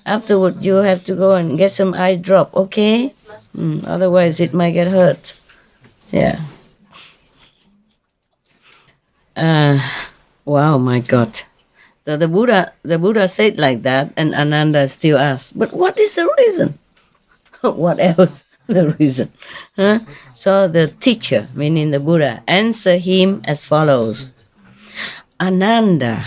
Afterward, you have to go and get some eye drop, okay? Otherwise, it might get hurt. Yeah. Wow, my God. The Buddha said like that, and Ananda still asks, but what is the reason? What else? The reason. Huh? So the teacher, meaning the Buddha, answer him as follows. Ananda,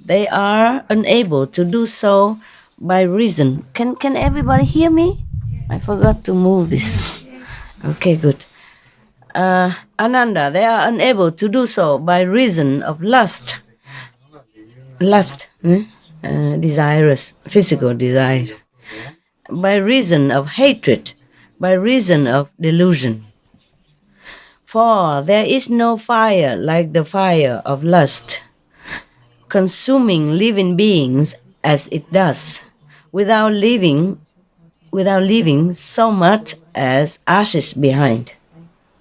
they are unable to do so by reason. Can everybody hear me? I forgot to move this. Okay, good. Ananda, they are unable to do so by reason of lust. Lust, desirous, physical desire. By reason of hatred, by reason of delusion. For there is no fire like the fire of lust, consuming living beings as it does, without leaving so much as ashes behind.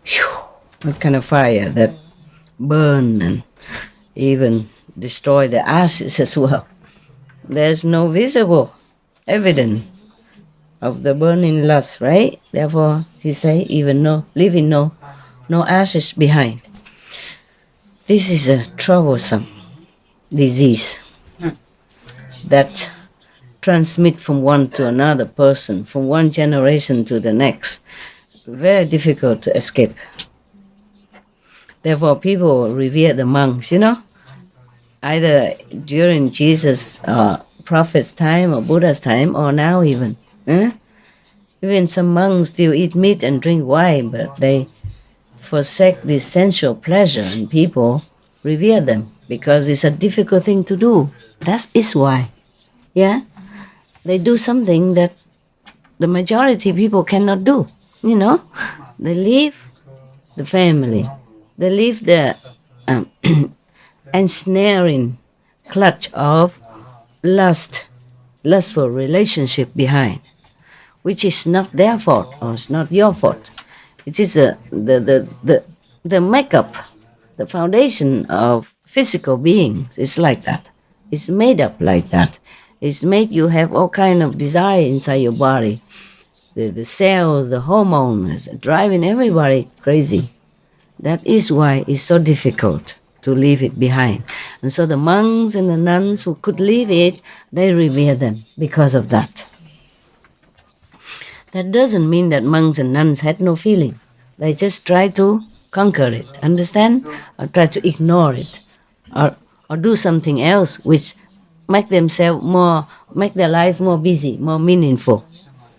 Whew, what kind of fire that burn and even destroy the ashes as well. There's no visible evidence of the burning lust, right? Therefore, he say even leaving no ashes behind. This is a troublesome disease that transmit from one to another person, from one generation to the next. Very difficult to escape. Therefore, people revere the monks, either during Jesus' prophet's time or Buddha's time, or now even. Even some monks still eat meat and drink wine, but they forsake this sensual pleasure, and people revere them because it's a difficult thing to do. That is why. Yeah? They do something that the majority people cannot do. They leave the family. They leave the ensnaring clutch of lustful relationship behind, which is not their fault or it's not your fault. It is the makeup, the foundation of physical beings is like that. It's made up like that. It's made you have all kind of desire inside your body. The cells, the hormones, driving everybody crazy. That is why it's so difficult to leave it behind. And so the monks and the nuns who could leave it, they revere them because of that. That doesn't mean that monks and nuns had no feeling. They just try to conquer it, understand? Or try to ignore it. Or do something else which make their life more busy, more meaningful.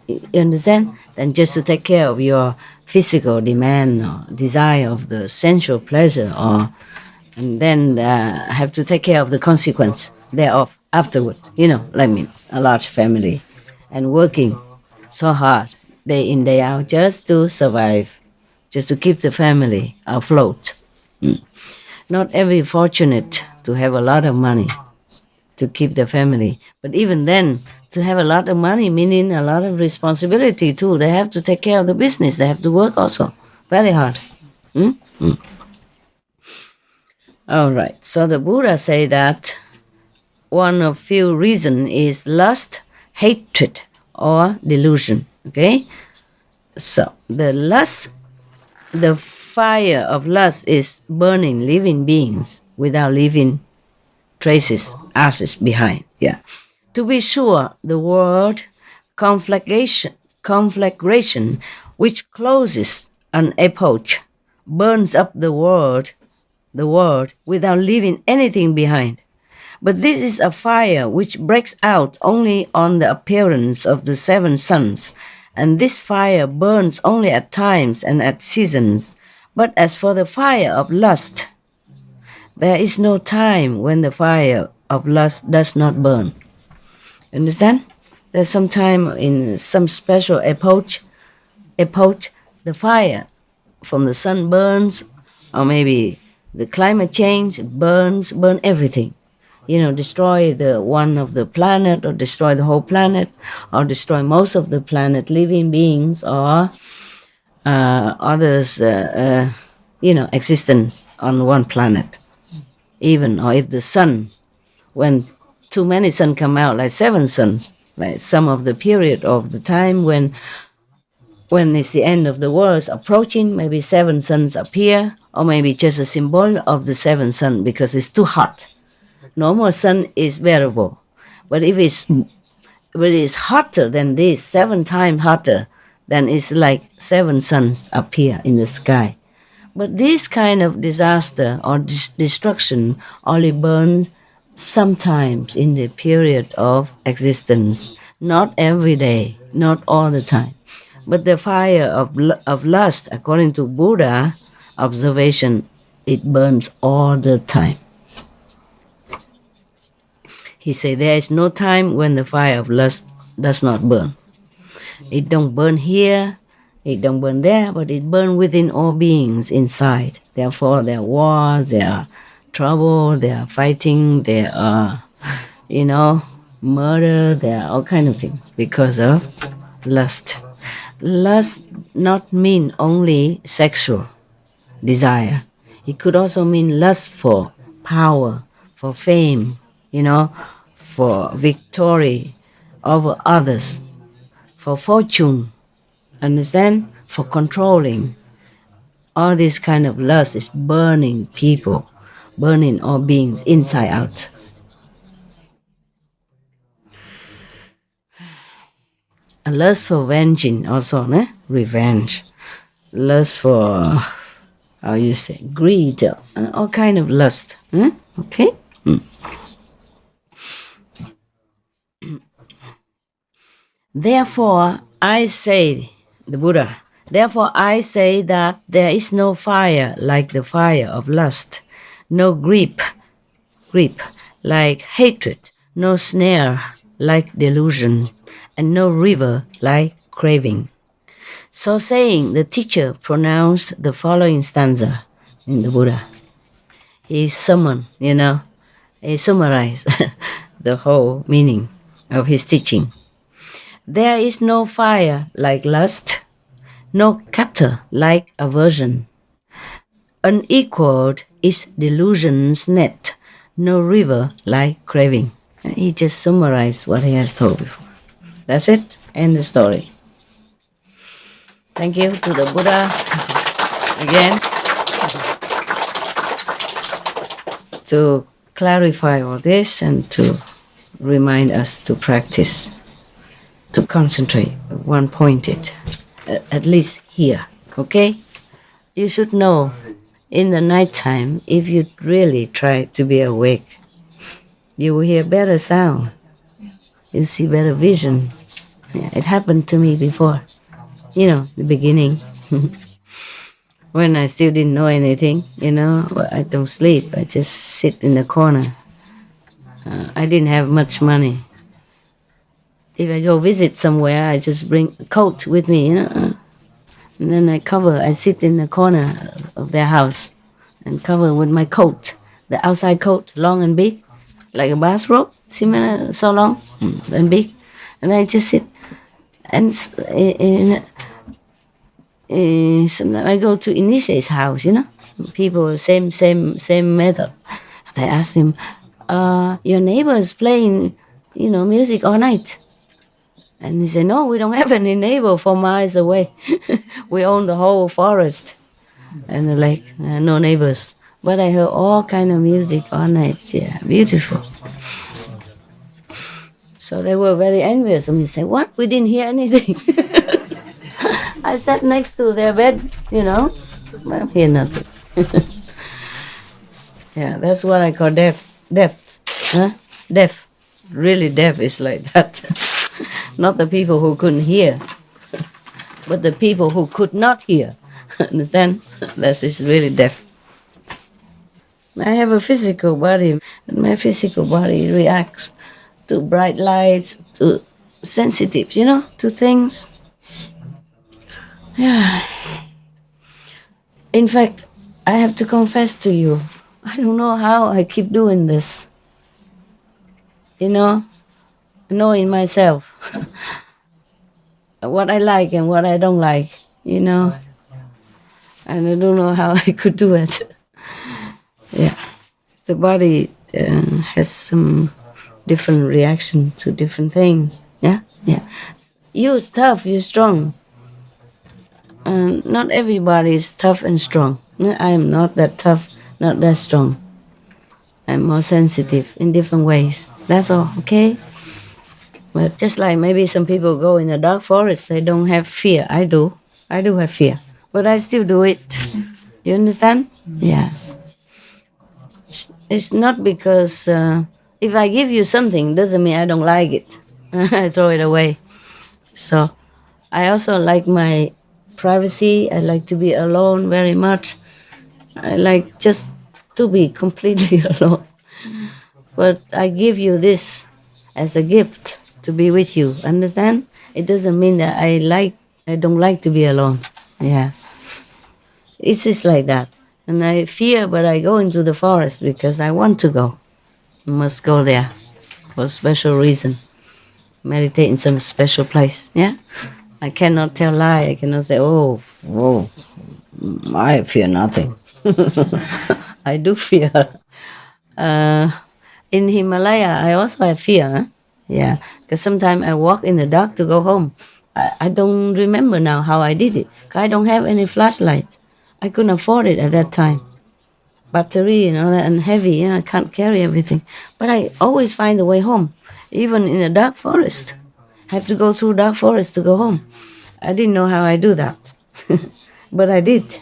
You understand? Than just to take care of your physical demand or desire of the sensual pleasure, and then have to take care of the consequence thereof afterward. Like me, a large family, and working so hard day in, day out just to survive, just to keep the family afloat. Not every fortunate to have a lot of money to keep the family, but even then, to have a lot of money, meaning a lot of responsibility too. They have to take care of the business. They have to work also. Very hard. All right. So the Buddha say that one of few reason is lust, hatred, or delusion. Okay. So the lust, the fire of lust is burning living beings without leaving traces, ashes behind. Yeah. To be sure, the word conflagration, which closes an epoch, burns up the world without leaving anything behind. But this is a fire which breaks out only on the appearance of the seven suns, and this fire burns only at times and at seasons. But as for the fire of lust, there is no time when the fire of lust does not burn. Understand? There's some time in some special epoch, the fire from the sun burns, or maybe the climate change burn everything. Destroy the one of the planet, or destroy the whole planet, or destroy most of the planet, living beings, or others, existence on one planet. Even, or if the sun, when too many sun come out, like seven suns, like some of the period of the time when it's the end of the world approaching, maybe seven suns appear, or maybe just a symbol of the seven sun because it's too hot. Normal sun is bearable, but if it's hotter than this, 7 times hotter, then it's like 7 suns appear in the sky. But this kind of disaster or destruction only burns sometimes in the period of existence, not every day, not all the time. But the fire of lust, according to Buddha observation, it burns all the time. He said there is no time when the fire of lust does not burn. It don't burn here, it don't burn there, but it burns within all beings inside. Therefore, there are wars, there are trouble, there are fighting, there are, murder, there are all kinds of things because of lust. Lust not mean only sexual desire. It could also mean lust for power, for fame, for victory over others, for fortune, understand? For controlling. All this kind of lust is burning people, burning all beings inside out. And lust for venging also, revenge. Lust for, greed, all kind of lust. Okay? Therefore, I say, the Buddha, therefore I say that there is no fire like the fire of lust, no grip like hatred, no snare like delusion, and no river like craving. So saying, the teacher pronounced the following stanza in the Buddha. He summoned, he summarized the whole meaning of his teaching. There is no fire like lust, no captor like aversion. Unequaled is delusion's net, no river like craving. And he just summarized what he has told before. That's it. End the story. Thank you to the Buddha again to clarify all this and to remind us to practice, to concentrate, one-pointed, at least here, okay? You should know, in the nighttime, if you really try to be awake, you will hear better sound, you see better vision. Yeah, it happened to me before, the beginning, when I still didn't know anything, I don't sleep, I just sit in the corner. I didn't have much money. If I go visit somewhere, I just bring a coat with me, and then I sit in the corner of their house and cover with my coat, the outside coat, long and big, like a bathrobe, so long and big, and I just sit and sometimes I go to initiate's house, some people, same method. They ask him, your neighbor is playing, music all night. And he said, no, we don't have any neighbor 4 miles away. We own the whole forest and the lake, no neighbors. But I heard all kind of music all night. Yeah, beautiful. So they were very envious of me. Say, what? We didn't hear anything. I sat next to their bed, I don't hear nothing. Yeah, that's what I call deaf. Deaf. Really deaf is like that. Not the people who couldn't hear, but the people who could not hear. Understand? That is really deaf. I have a physical body, and my physical body reacts to bright lights, to sensitive, to things. Yeah. In fact, I have to confess to you, I don't know how I keep doing this. Knowing myself, what I like and what I don't like, and I don't know how I could do it. Yeah, the body has some different reaction to different things. Yeah. You're tough, you're strong. Not everybody is tough and strong. I am not that tough, not that strong. I'm more sensitive in different ways. That's all, okay? But just like maybe some people go in a dark forest, they don't have fear. I do. I do have fear. But I still do it. You understand? Yeah. It's not because if I give you something, doesn't mean I don't like it. I throw it away. So I also like my privacy. I like to be alone very much. I like just to be completely alone. But I give you this as a gift to be with you. Understand? It doesn't mean that I don't like to be alone. Yeah. It's just like that. And I fear, but I go into the forest because I want to go. I must go there for a special reason. Meditate in some special place. Yeah? I cannot tell lie. I cannot say, oh, I fear nothing. I do fear. In Himalaya, I also have fear. Huh? Yeah, because sometimes I walk in the dark to go home. I don't remember now how I did it. I don't have any flashlight. I couldn't afford it at that time. Battery and all that, and heavy. I can't carry everything. But I always find the way home, even in a dark forest. I have to go through dark forest to go home. I didn't know how I do that, but I did.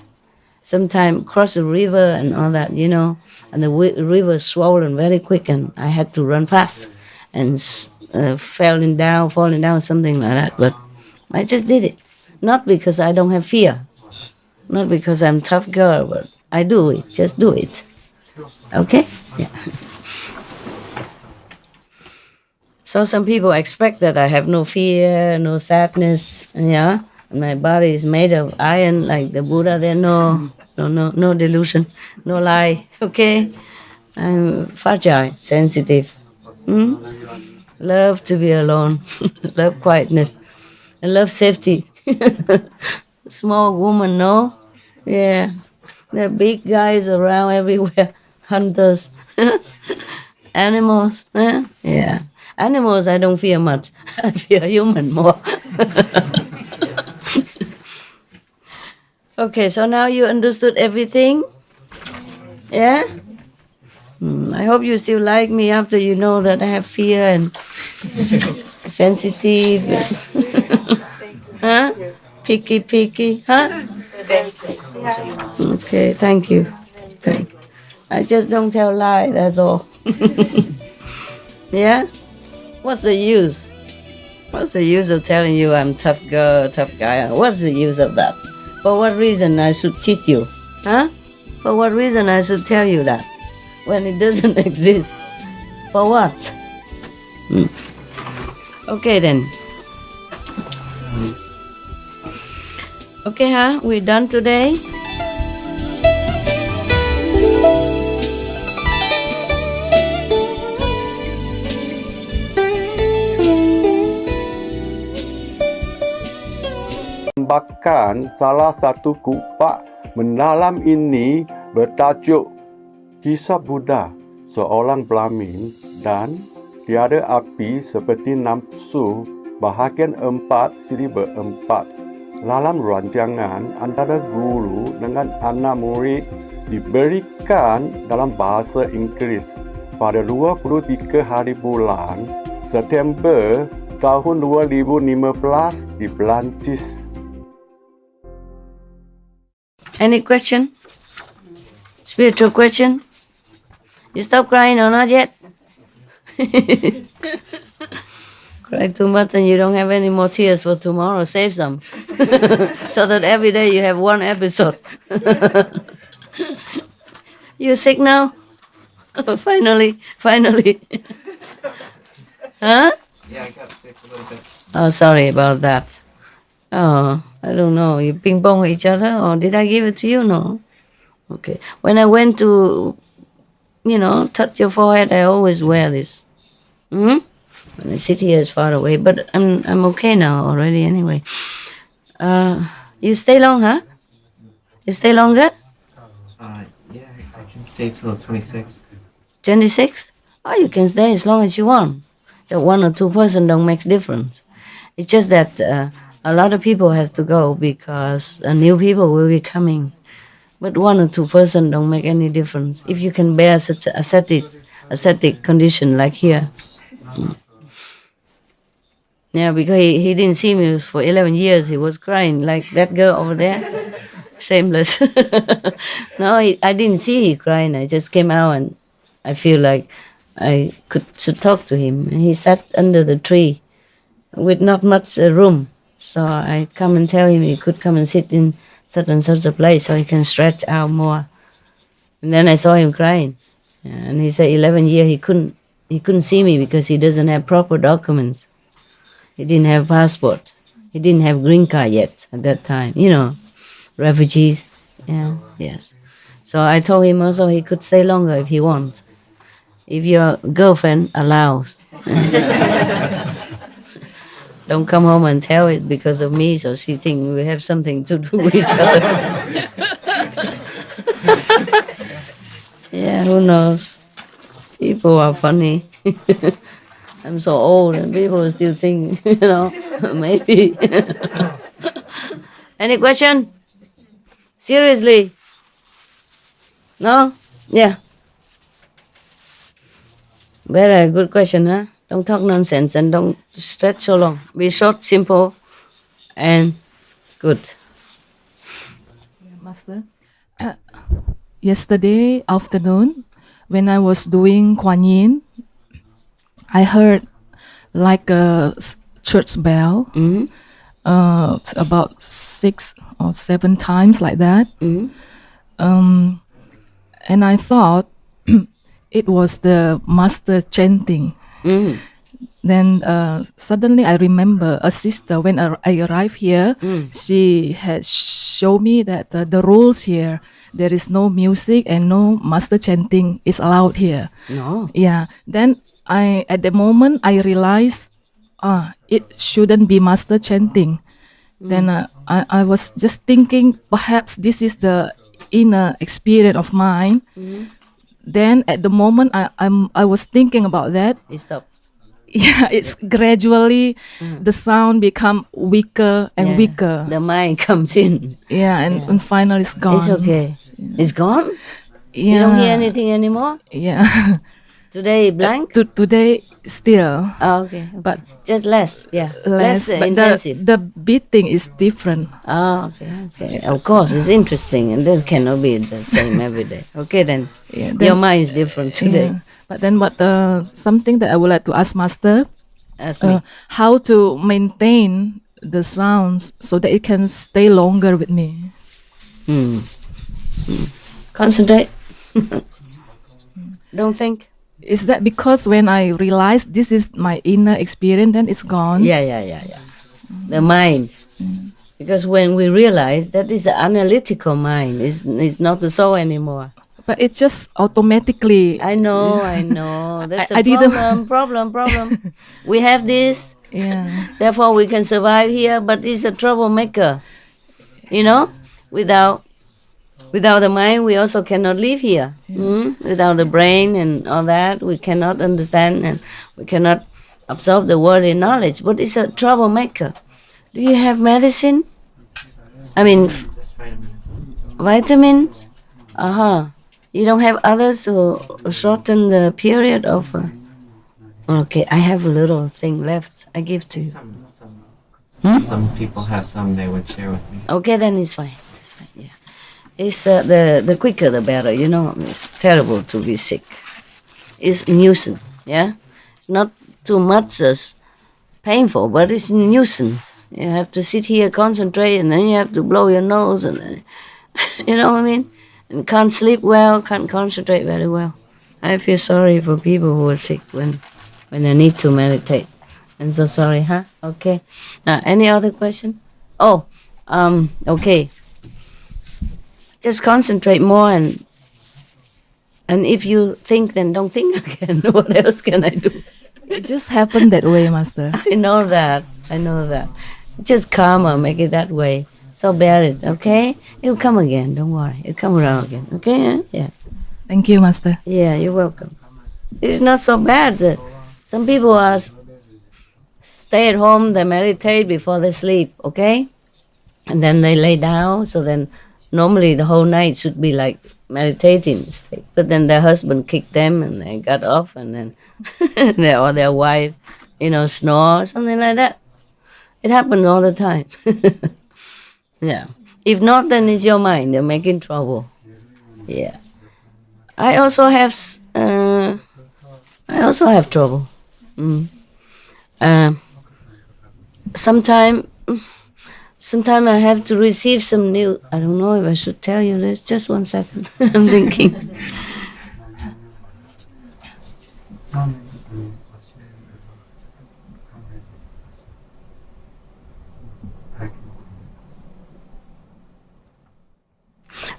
Sometimes cross the river and all that, and the river swollen very quick, and I had to run fast and falling down, something like that. But I just did it, not because I don't have fear, not because I'm a tough girl, but I do it, just do it. Okay? Yeah. So some people expect that I have no fear, no sadness, yeah. My body is made of iron, like the Buddha. There, no delusion, no lie. Okay, I'm fragile, sensitive. Love to be alone, love quietness, and love safety. Small woman, no, yeah. There are big guys around everywhere, hunters, animals. Yeah, animals I don't fear much. I fear human more. Okay, so now you understood everything? Yeah? I hope you still like me after you know that I have fear and sensitive. Huh? Picky, huh? Okay, thank you. I just don't tell lie, that's all. Yeah? What's the use? What's the use of telling you I'm tough girl, tough guy? What's the use of that? For what reason I should cheat you? Huh? For what reason I should tell you that? When it doesn't exist? For what? Okay then. Okay, huh? We're done today? menambahkan salah satu kupak mendalam ini bertajuk Kisah Buddha Seorang Brahmin dan Tiada Api Seperti Nafsu bahagian 4 siri 4. Dalam rancangan antara guru dengan anak murid diberikan dalam bahasa Inggeris pada 23 hari bulan September tahun 2015 di Perancis. Any question? Spiritual question? You stop crying or not yet? Cry too much and you don't have any more tears for tomorrow. Save some. So that every day you have one episode. You sick now? Finally. Huh? Yeah, I got sick a little bit. Oh, sorry about that. Oh, I don't know. You ping pong each other or did I give it to you? No. Okay. When I went to, touch your forehead, I always wear this. When I sit here, it's far away, but I'm okay now already anyway. You stay long, huh? You stay longer? Yeah, I can stay till 26. 26? Oh, you can stay as long as you want. The 1 or 2 person don't make difference. It's just that a lot of people has to go because new people will be coming. But 1 or 2 person don't make any difference. If you can bear such ascetic condition like here. Yeah, because he didn't see me for 11 years. He was crying like that girl over there. Shameless. No, I didn't see he crying. I just came out and I feel like I should talk to him. And he sat under the tree with not much room. So I come and tell him he could come and sit in such and such a place so he can stretch out more. And then I saw him crying. And he said 11 years he couldn't see me because he doesn't have proper documents. He didn't have passport. He didn't have green card yet at that time. Refugees. Yeah, yes. So I told him also he could stay longer if he wants. If your girlfriend allows. Don't come home and tell it because of me, so she thinks we have something to do with each other. Yeah, who knows? People are funny. I'm so old and people still think, maybe. Any question? Seriously? No? Yeah. Very good question, huh? Don't talk nonsense and don't stretch so long. Be short, simple, and good. Master, yesterday afternoon, when I was doing Kuan Yin, I heard like a church bell, about 6 or 7 times like that. And I thought it was the master chanting. Then suddenly I remember a sister, when I arrived here, she had shown me that the rules here, there is no music and no master chanting is allowed here. No. Yeah. Then at the moment I realized it shouldn't be master chanting. Then I was just thinking perhaps this is the inner experience of mine. Then at the moment I was thinking about that. It stopped. Yeah, it's gradually the sound become weaker and weaker. The mind comes in. Yeah, and finally it's gone. It's okay. It's gone? Yeah. You don't hear anything anymore? Yeah. Today blank? Today still. Oh, okay. But just less, yeah. Less but intensive. the beating is different. Oh, okay. Of course, it's interesting, and that cannot be the same every day. Okay, then. Yeah, Your mind is different today. Yeah. But then something that I would like to ask Master, Ask me. how to maintain the sounds so that it can stay longer with me. Concentrate. Don't think. Is that because when I realize this is my inner experience, then it's gone? Yeah. The mind. Because when we realize that is an analytical mind, it's not the soul anymore. But it just automatically. I know. That's I a didn't- problem. We have this, Yeah. therefore we can survive here, but it's a troublemaker. You know, without the mind, we also cannot live here. Without the brain and all that, we cannot understand and we cannot absorb the worldly knowledge. But it's a troublemaker. Do you have medicine? I mean, Just vitamins. vitamins? You don't have others to shorten the period of. Okay, I have a little thing left. I give to you. Some people have some they would share with me. Okay, then it's fine. It's fine. Yeah, it's the quicker the better. You know, it's terrible to be sick. It's nuisance. Yeah, it's not too much as painful, but it's nuisance. You have to sit here, concentrate, and then you have to blow your nose, and then, you know what I mean? And can't sleep well, can't concentrate very well. I feel sorry for people who are sick when they need to meditate. I'm so sorry, huh? Okay. Any other question? Oh, okay. Just concentrate more, and if you think, then don't think again. What else can I do? It just happened that way, Master. I know that. Just calmer, make it that way. So bear it, okay? It'll come again, don't worry. It'll come around again, okay? Yeah. Thank you, Master. Yeah, you're welcome. It's not so bad. Some people are stay at home, they meditate before they sleep, okay? And then they lay down, so then normally the whole night should be like meditating state. But then their husband kicked them and they got off, and then their wife, snore, something like that. It happens all the time. Yeah. If not, then it's your mind. You're making trouble. Yeah. I also have trouble. Sometime I have to receive some new. I don't know if I should tell you this. Just 1 second. I'm thinking.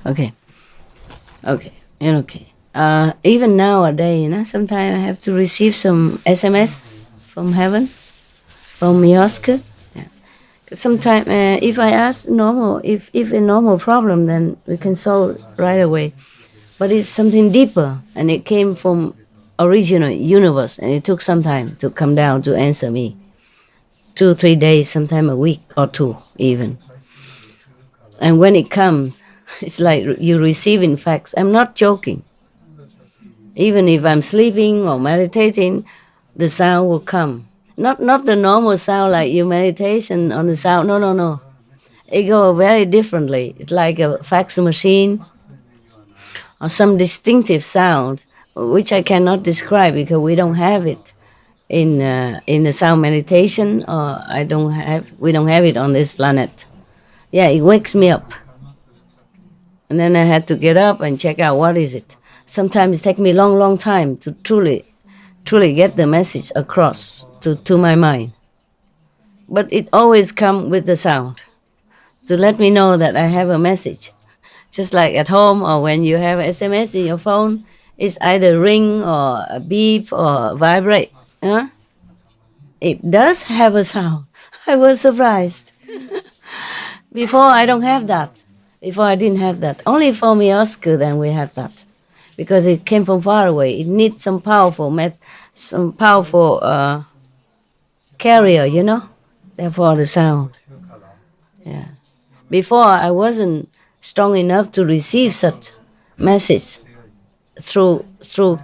Okay. Even nowadays, sometimes I have to receive some SMS from heaven, from Mioska. Yeah. Sometimes, if I ask normal, if a normal problem, then we can solve it right away. But if something deeper, and it came from original universe, and it took some time to come down to answer me, 2 or 3 days, sometimes a week or 2 even. And when it comes, it's like you receiving facts. I'm not joking. Even if I'm sleeping or meditating, the sound will come. Not the normal sound like you meditation on the sound. No. It goes very differently. It's like a fax machine or some distinctive sound, which I cannot describe because we don't have it in the sound meditation, or we don't have it on this planet. Yeah, it wakes me up. And then I had to get up and check out what is it. Sometimes it takes me long time to truly get the message across to my mind. But it always comes with the sound to let me know that I have a message. Just like at home or when you have SMS in your phone, it's either ring or a beep or vibrate. Huh? It does have a sound. I was surprised. Before I don't have that. Before I didn't have that. Only for Mioska then we have that. Because it came from far away. It needs some powerful carrier, Therefore the sound. Yeah. Before I wasn't strong enough to receive such message through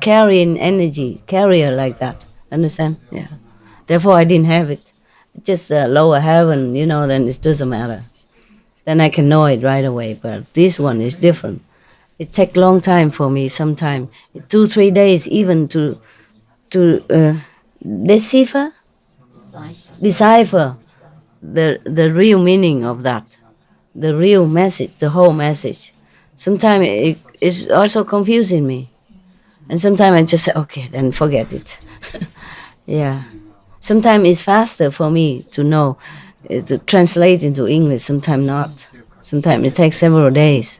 carrying energy, carrier like that. Understand? Yeah. Therefore I didn't have it. Just lower heaven, then it doesn't matter. Then I can know it right away. But this one is different. It takes long time for me. Sometimes 2, 3 days even to decipher the real meaning of that, the real message, the whole message. Sometimes it is also confusing me, and sometimes I just say, okay, then forget it. Yeah. Sometimes it's faster for me to know, to translate into English, sometimes not. Sometimes it takes several days.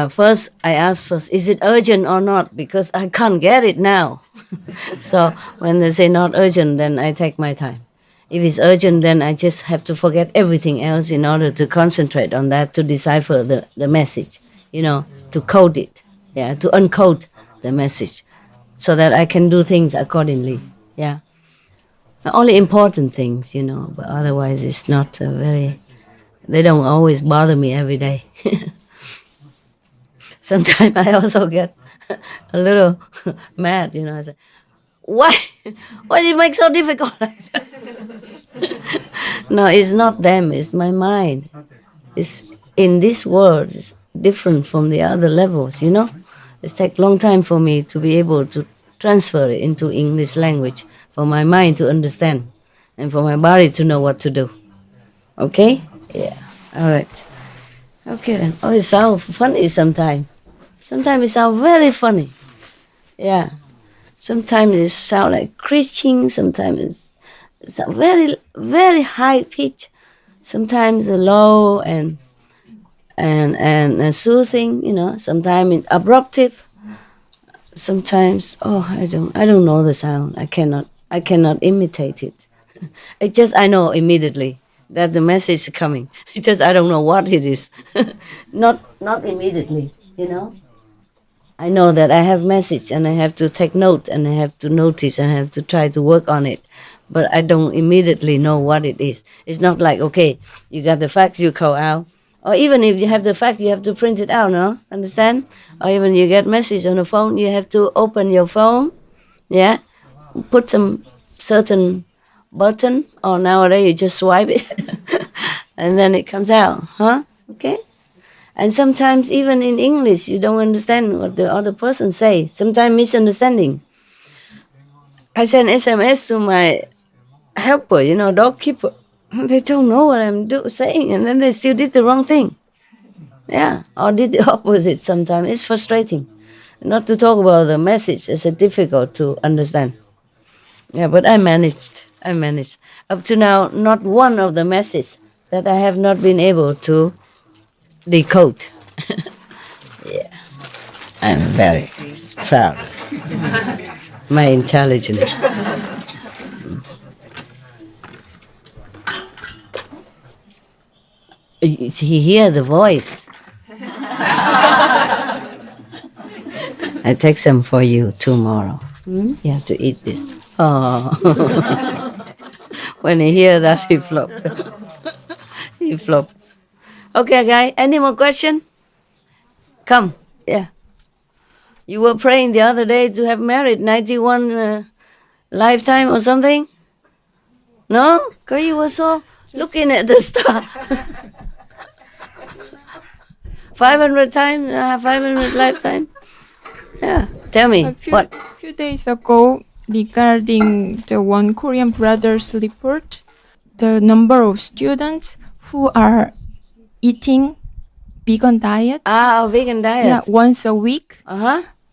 First, I ask is it urgent or not? Because I can't get it now. So when they say not urgent, then I take my time. If it's urgent, then I just have to forget everything else in order to concentrate on that, to decipher the message, to code it, to uncode the message so that I can do things accordingly. Yeah. Only important things, but otherwise it's not they don't always bother me every day. Sometimes I also get a little mad, I say, why do you make so difficult like that? No, it's not them, it's my mind. It's in this world, it's different from the other levels, It's take a long time for me to be able to transfer it into English language, for my mind to understand, and for my body to know what to do. Okay? Yeah. All right. Okay then. Oh, it sounds funny sometimes. Sometimes it sounds very funny. Yeah. Sometimes it sounds like screeching. Sometimes it's very, very high pitch. Sometimes low and soothing. Sometimes it's abruptive. Sometimes I don't know the sound. I cannot imitate it. I know immediately that the message is coming. It's just I don't know what it is. not immediately. I know that I have message and I have to take note and I have to notice and I have to try to work on it. But I don't immediately know what it is. It's not like, okay, you got the facts, you call out. Or even if you have the fact, you have to print it out, no? Understand? Or even you get message on the phone, you have to open your phone, put some certain button, or nowadays you just swipe it, and then it comes out, Okay? And sometimes even in English, you don't understand what the other person say. Sometimes misunderstanding. I send SMS to my helper, dog keeper. They don't know what I'm saying, and then they still did the wrong thing. Yeah, or did the opposite sometimes. It's frustrating. Not to talk about the message, it's difficult to understand. Yeah, but I managed. Up to now, not one of the messages that I have not been able to decode. Yeah, I'm very proud of my intelligence. He hear the voice. I take some for you tomorrow. You have to eat this. Oh. When he hear that, he flopped. He flopped. Okay, guy. Any more question? Come. Yeah. You were praying the other day to have married 91 lifetime or something? No? Because you were so looking at the star. 500 times, 500 lifetime. Yeah. Tell me, what? A few days ago, regarding the one Korean brother's report, the number of students who are eating vegan diet. Vegan diet. Yeah, once a week.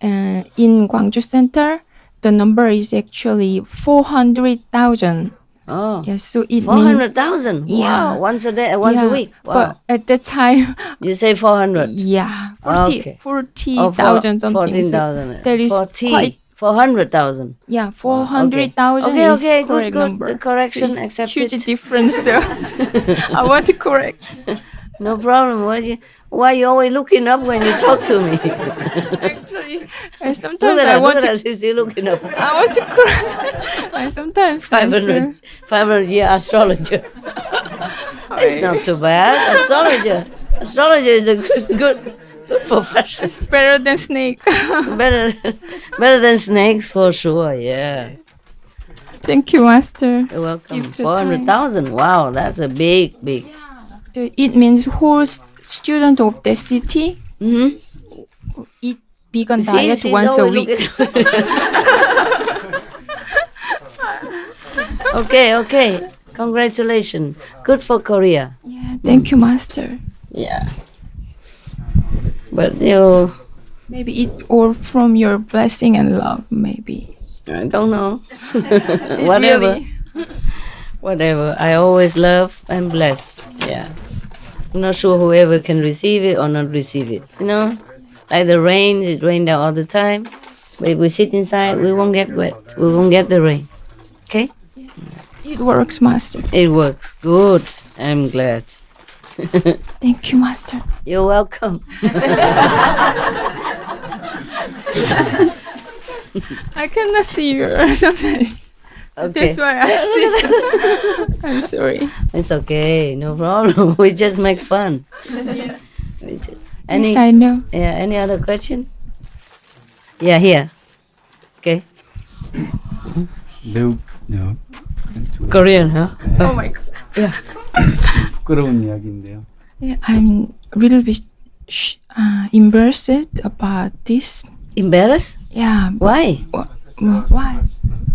In Gwangju Center, the number is actually 400,000. Oh, yeah, so it 400,000. Yeah. Wow, once a day, once a week. Wow. But at the time, you say 400. Yeah, 40,000 something. 14,000. So that is 400,000. Yeah, 400,000 okay. is Okay, correct good. number. The correction So it's accepted. huge difference. So I want to correct. No problem. Why you always looking up when you talk to me? Actually, sometimes Look at I that, want look to. at that, she's still looking up. I want to correct. I sometimes 500 year astrologer. It's not too bad. Astrologer is a good profession. It's better than snake. better than snakes for sure. Yeah. Thank you, Master. You're welcome. Give the 400,000. Wow, that's a big. It means whole student of the city eat vegan diet once a week. Okay. Congratulations. Good for Korea. Yeah, thank you, Master. Yeah. But you... Maybe it all from your blessing and love, maybe. I don't know. Whatever. Really? Whatever. I always love and bless. Yeah. I'm not sure whoever can receive it or not receive it. Like the rain, it rained out all the time. But if we sit inside, we won't get wet. We won't get the rain. Okay? It works, Master. It works. Good. I'm glad. Thank you, Master. You're welcome. I cannot see you sometimes. Okay. That's why I asked it. I'm sorry. It's okay. No problem. We just make fun. Yes, I know. Yeah. Any other question? Yeah. Here. Okay. 매우 Korean, huh? Oh my God. 부끄러운 이야기인데요. Yeah, I'm a little bit embarrassed about this. Embarrassed? Yeah. Why? Why?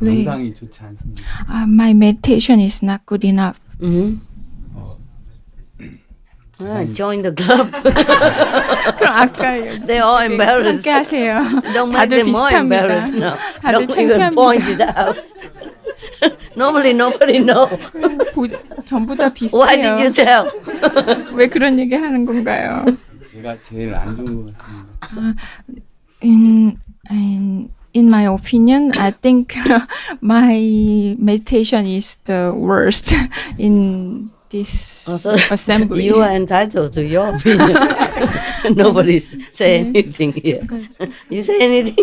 왜? 영상이 좋지 않습니다. My meditation is not good enough. Mm-hmm. Join the club. 그럼 아까 They're all embarrassed. 함께 하세요. Don't make 다들 them more 비슷합니다. embarrassed now. 다들 Don't even point it out. Normally nobody know. 전부 다 Why did you 비슷해요. tell? 왜 그런 얘기 하는 건가요? 제가 제일 안 좋은 것 같습니다. In my opinion, I think my meditation is the worst in this assembly. You are entitled to your opinion. Nobody's saying anything here. You say anything?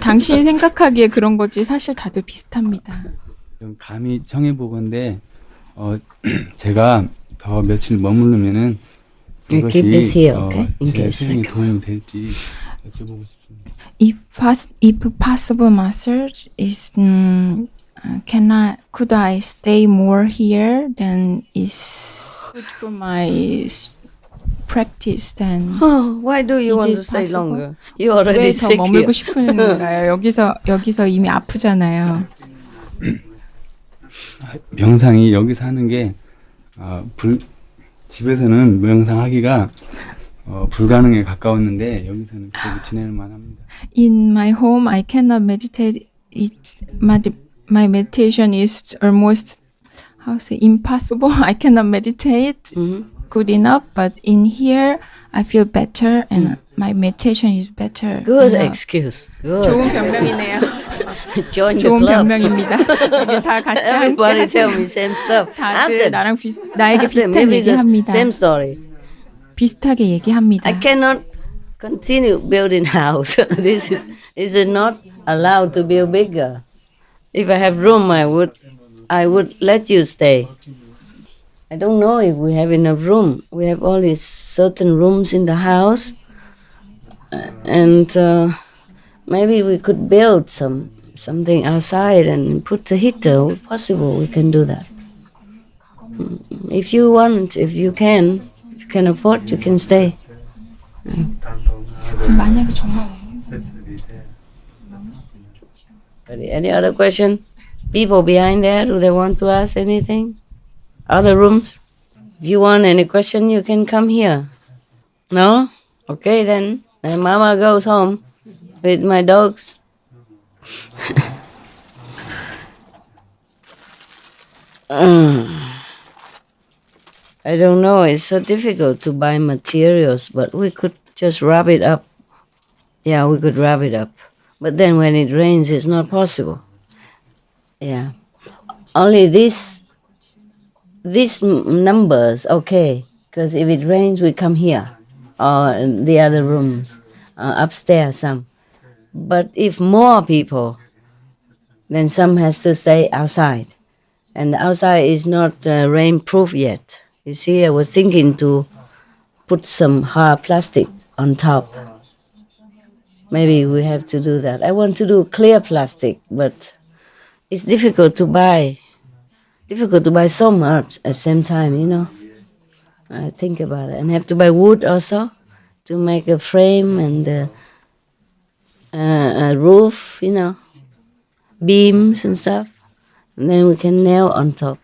당신이 생각하기에 그런 거지 사실 다들 비슷합니다. 좀 감히 청해보건데 제가 더 며칠 머무르면은 You keep this here, okay? In 제 case. 수행에 도움이 될지 여쭤보고 싶습니다. If possible, Master, is could I stay more here? Then is good for my practice. Then Oh, why do you want it to stay possible? longer? You already 왜 더 sick here. 머물고 싶은 건가요? 여기서 이미 아프잖아요. 명상이 여기서 하는 게 집에서는 명상하기가 불가능에 가까웠는데 여기서는 그래도 지낼 만합니다. In my home, I cannot meditate. My meditation is almost impossible. I cannot meditate good enough. But in here, I feel better, and my meditation is better. Good excuse. Good. 좋은 변명이네요. Join the 좋은 club. 변명입니다. 여기 다 같이 Everybody 함께 tell 하세요. me same stuff. Ask 다들 them. 나랑 나에게 Ask them. 비슷한 Maybe it's the 얘기합니다. same story. 비슷하게 얘기합니다. I cannot continue building house. This is not allowed to build bigger. If I have room, I would let you stay. I don't know if we have enough room. We have only certain rooms in the house, and maybe we could build something outside and put the heater. If possible, we can do that. If you want, if you can afford, you can stay. 만약에 정말 Any other question? People behind there, do they want to ask anything? Other rooms? If you want any question, you can come here. No? Okay then. Then Mama goes home with my dogs. I don't know. It's so difficult to buy materials, but we could just wrap it up. Yeah, we could wrap it up. But then when it rains, it's not possible. Yeah. Only these numbers, okay. Because if it rains, we come here. Or in the other rooms, upstairs some. But if more people, then some has to stay outside. And the outside is not rain-proof yet. You see, I was thinking to put some hard plastic on top. Maybe we have to do that. I want to do clear plastic, but it's difficult to buy. Difficult to buy so much at the same time, you know. I think about it. And have to buy wood also to make a frame and a roof, you know, beams and stuff. And then we can nail on top.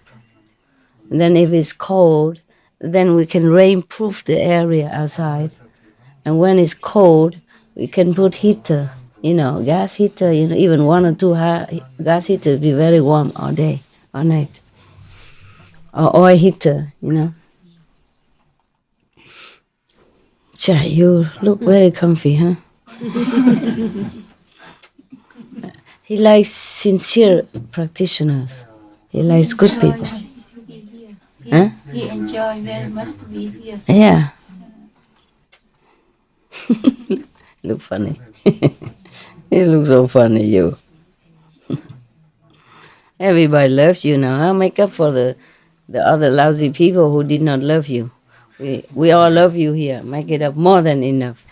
And then if it's cold, then we can rain-proof the area outside. And when it's cold, we can put heater, you know, gas heater, you know, even 1 or 2 gas heater be very warm all day, all night. Or oil heater, you know. Chai, you look very comfy, huh? He likes sincere practitioners. He likes good people. To be here. Huh? He enjoy very much to be here. Yeah. Look funny. You look so funny, you. Everybody loves you now. Huh? Make up for the other lousy people who did not love you. We all love you here. Make it up more than enough.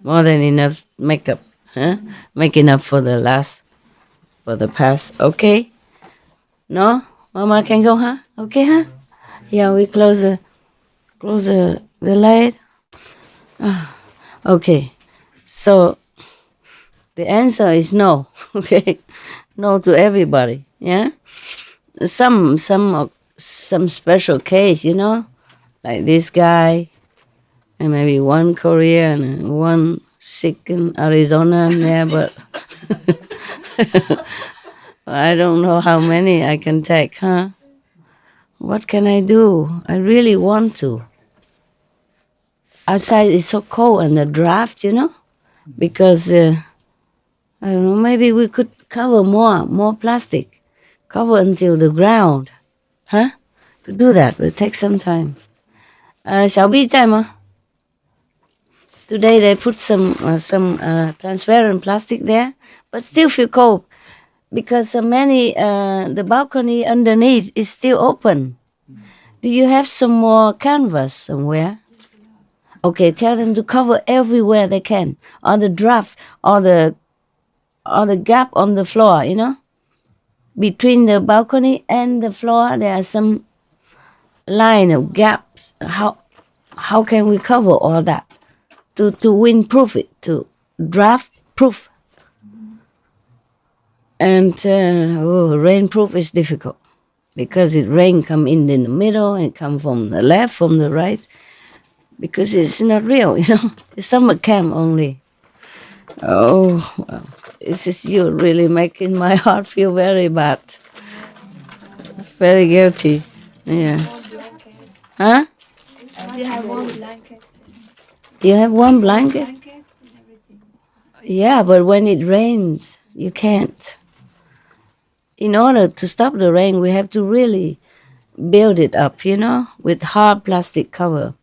More than enough makeup. Huh? Making up for the past. Okay? No? Mama can go, huh? Okay, huh? Yeah, we close the light. Okay. So the answer is no. Okay? No to everybody. Yeah? Some special case, you know, like this guy, and maybe one Korean and one sick in Arizona. Yeah, but I don't know how many I can take, huh? What can I do? I really want to. Outside is so cold and the draft, you know, because I don't know. Maybe we could cover more plastic, cover until the ground, huh? Could do that, but it takes some time. Shall we time? Today they put some transparent plastic there, but still feel cold because the balcony underneath is still open. Do you have some more canvas somewhere? Okay, tell them to cover everywhere they can, or the draft, or the gap on the floor. You know, between the balcony and the floor there are some line of gaps. How can we cover all that to windproof it, to draft proof? And rainproof is difficult because rain come in the middle and come from the left, from the right, because it's not real, you know. It's summer camp only. Oh, well, this is you really making my heart feel very bad, very guilty. Yeah. Huh? You have one blanket. You have one blanket? Yeah, but when it rains, you can't. In order to stop the rain, we have to really build it up, you know, with hard plastic cover.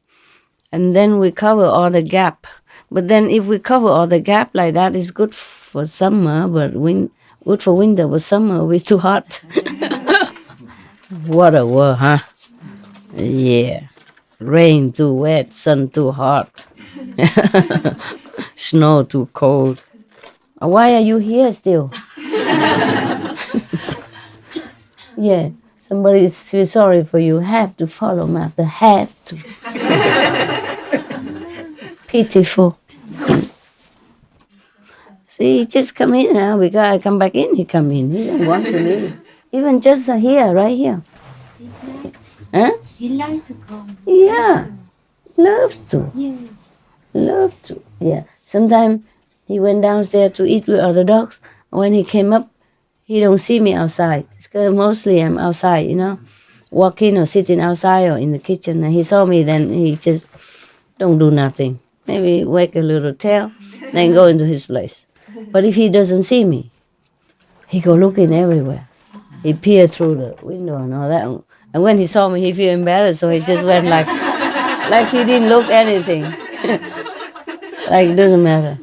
And then we cover all the gap. But then if we cover all the gap like that, it's good for summer, but good for winter, but summer will be too hot. What a world, huh? Yeah. Rain too wet, sun too hot. Snow too cold. Why are you here still? Yeah, somebody feels sorry for you. Have to follow Master. Have to. Pitiful. See, just come in now. We gotta come back in. He come in. He don't want to leave. Even just here, right here. Huh? He likes to come. Yeah, love to. Yes. Love to. Yeah. Sometimes he went downstairs to eat with other dogs. When he came up, he don't see me outside. Because mostly I'm outside, you know, walking or sitting outside or in the kitchen. And he saw me, then he just don't do nothing. Maybe wag a little tail, then go into his place. But if he doesn't see me, he go looking everywhere. He peer through the window and all that. And when he saw me, he feel embarrassed, so he just went like he didn't look anything. Like it doesn't matter.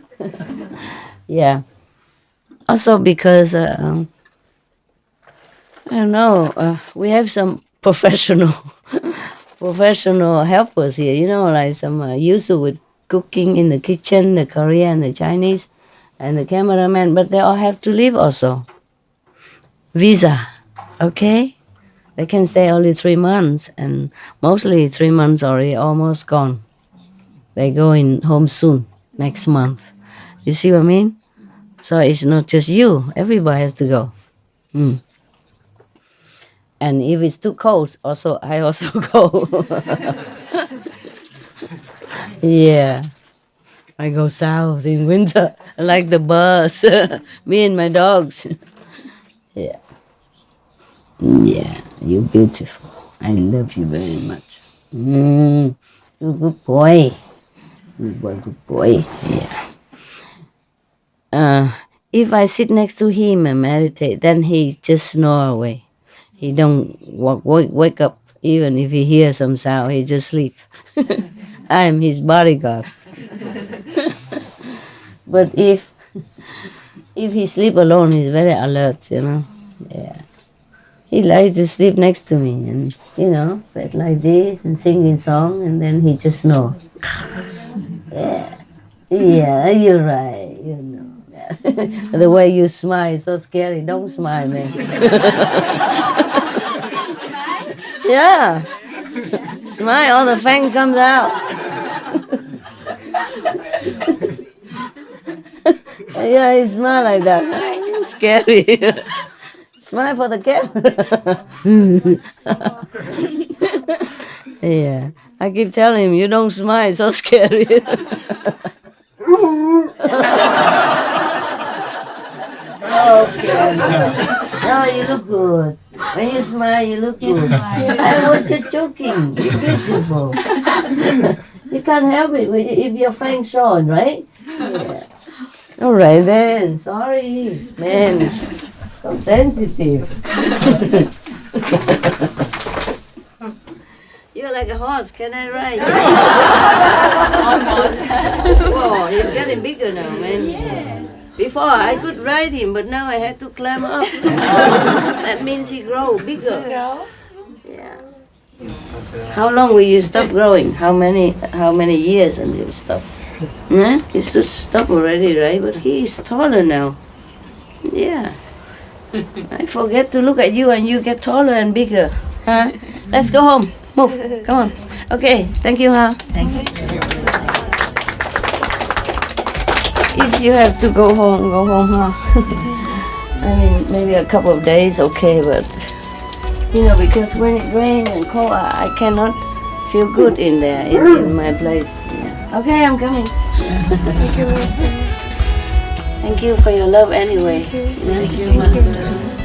Yeah. Also because, I don't know, we have some professional helpers here, you know, like some used to with cooking in the kitchen, the Korean, the Chinese, and the cameraman, but they all have to leave also. Visa, okay? They can stay only 3 months, and mostly 3 months already almost gone. They going home soon, next month. You see what I mean? So it's not just you, everybody has to go. And if it's too cold, I also go. Yeah. I go south in winter, like the birds. Me and my dogs. Yeah. Yeah, you're beautiful. I love you very much. You're a good boy. Good boy. Yeah. If I sit next to him and meditate, then he just snore away. He don't wake up even if he hears some sound. He just sleep. I am his bodyguard. But if he sleep alone, he's very alert, you know. Yeah. He likes to sleep next to me and, you know, sit like this and singing song, and then he just snore. Yeah, you're right, you know. The way you smile is so scary. Don't smile, man. Yeah. Smile, all the fang comes out. Yeah, he smile like that. Scary. Smile for the camera. Yeah. I keep telling him, you don't smile, it's so scary. Okay. No, you look good. When you smile, you look good. I was just joking. You're beautiful. You can't help it if your fang short, right? Yeah. All right then. Sorry, man. So sensitive. You're like a horse. Can I ride? Whoa, he's getting bigger now, man. Yeah. Before I could ride him, but now I had to climb up. That means he grow bigger. Yeah. How long will you stop growing? How many years until you stop? Nah, he should stop already, right? But he is taller now. Yeah. I forget to look at you and you get taller and bigger. Huh? Let's go home. Move. Come on. Okay. Thank you, huh? Thank you. If you have to go home, huh? I mean, maybe a couple of days, okay, but you know, because when it rains and cold, I cannot feel good in there, in my place. Yeah. Okay, I'm coming. Thank you, Master. Thank you for your love anyway. Thank you, Master.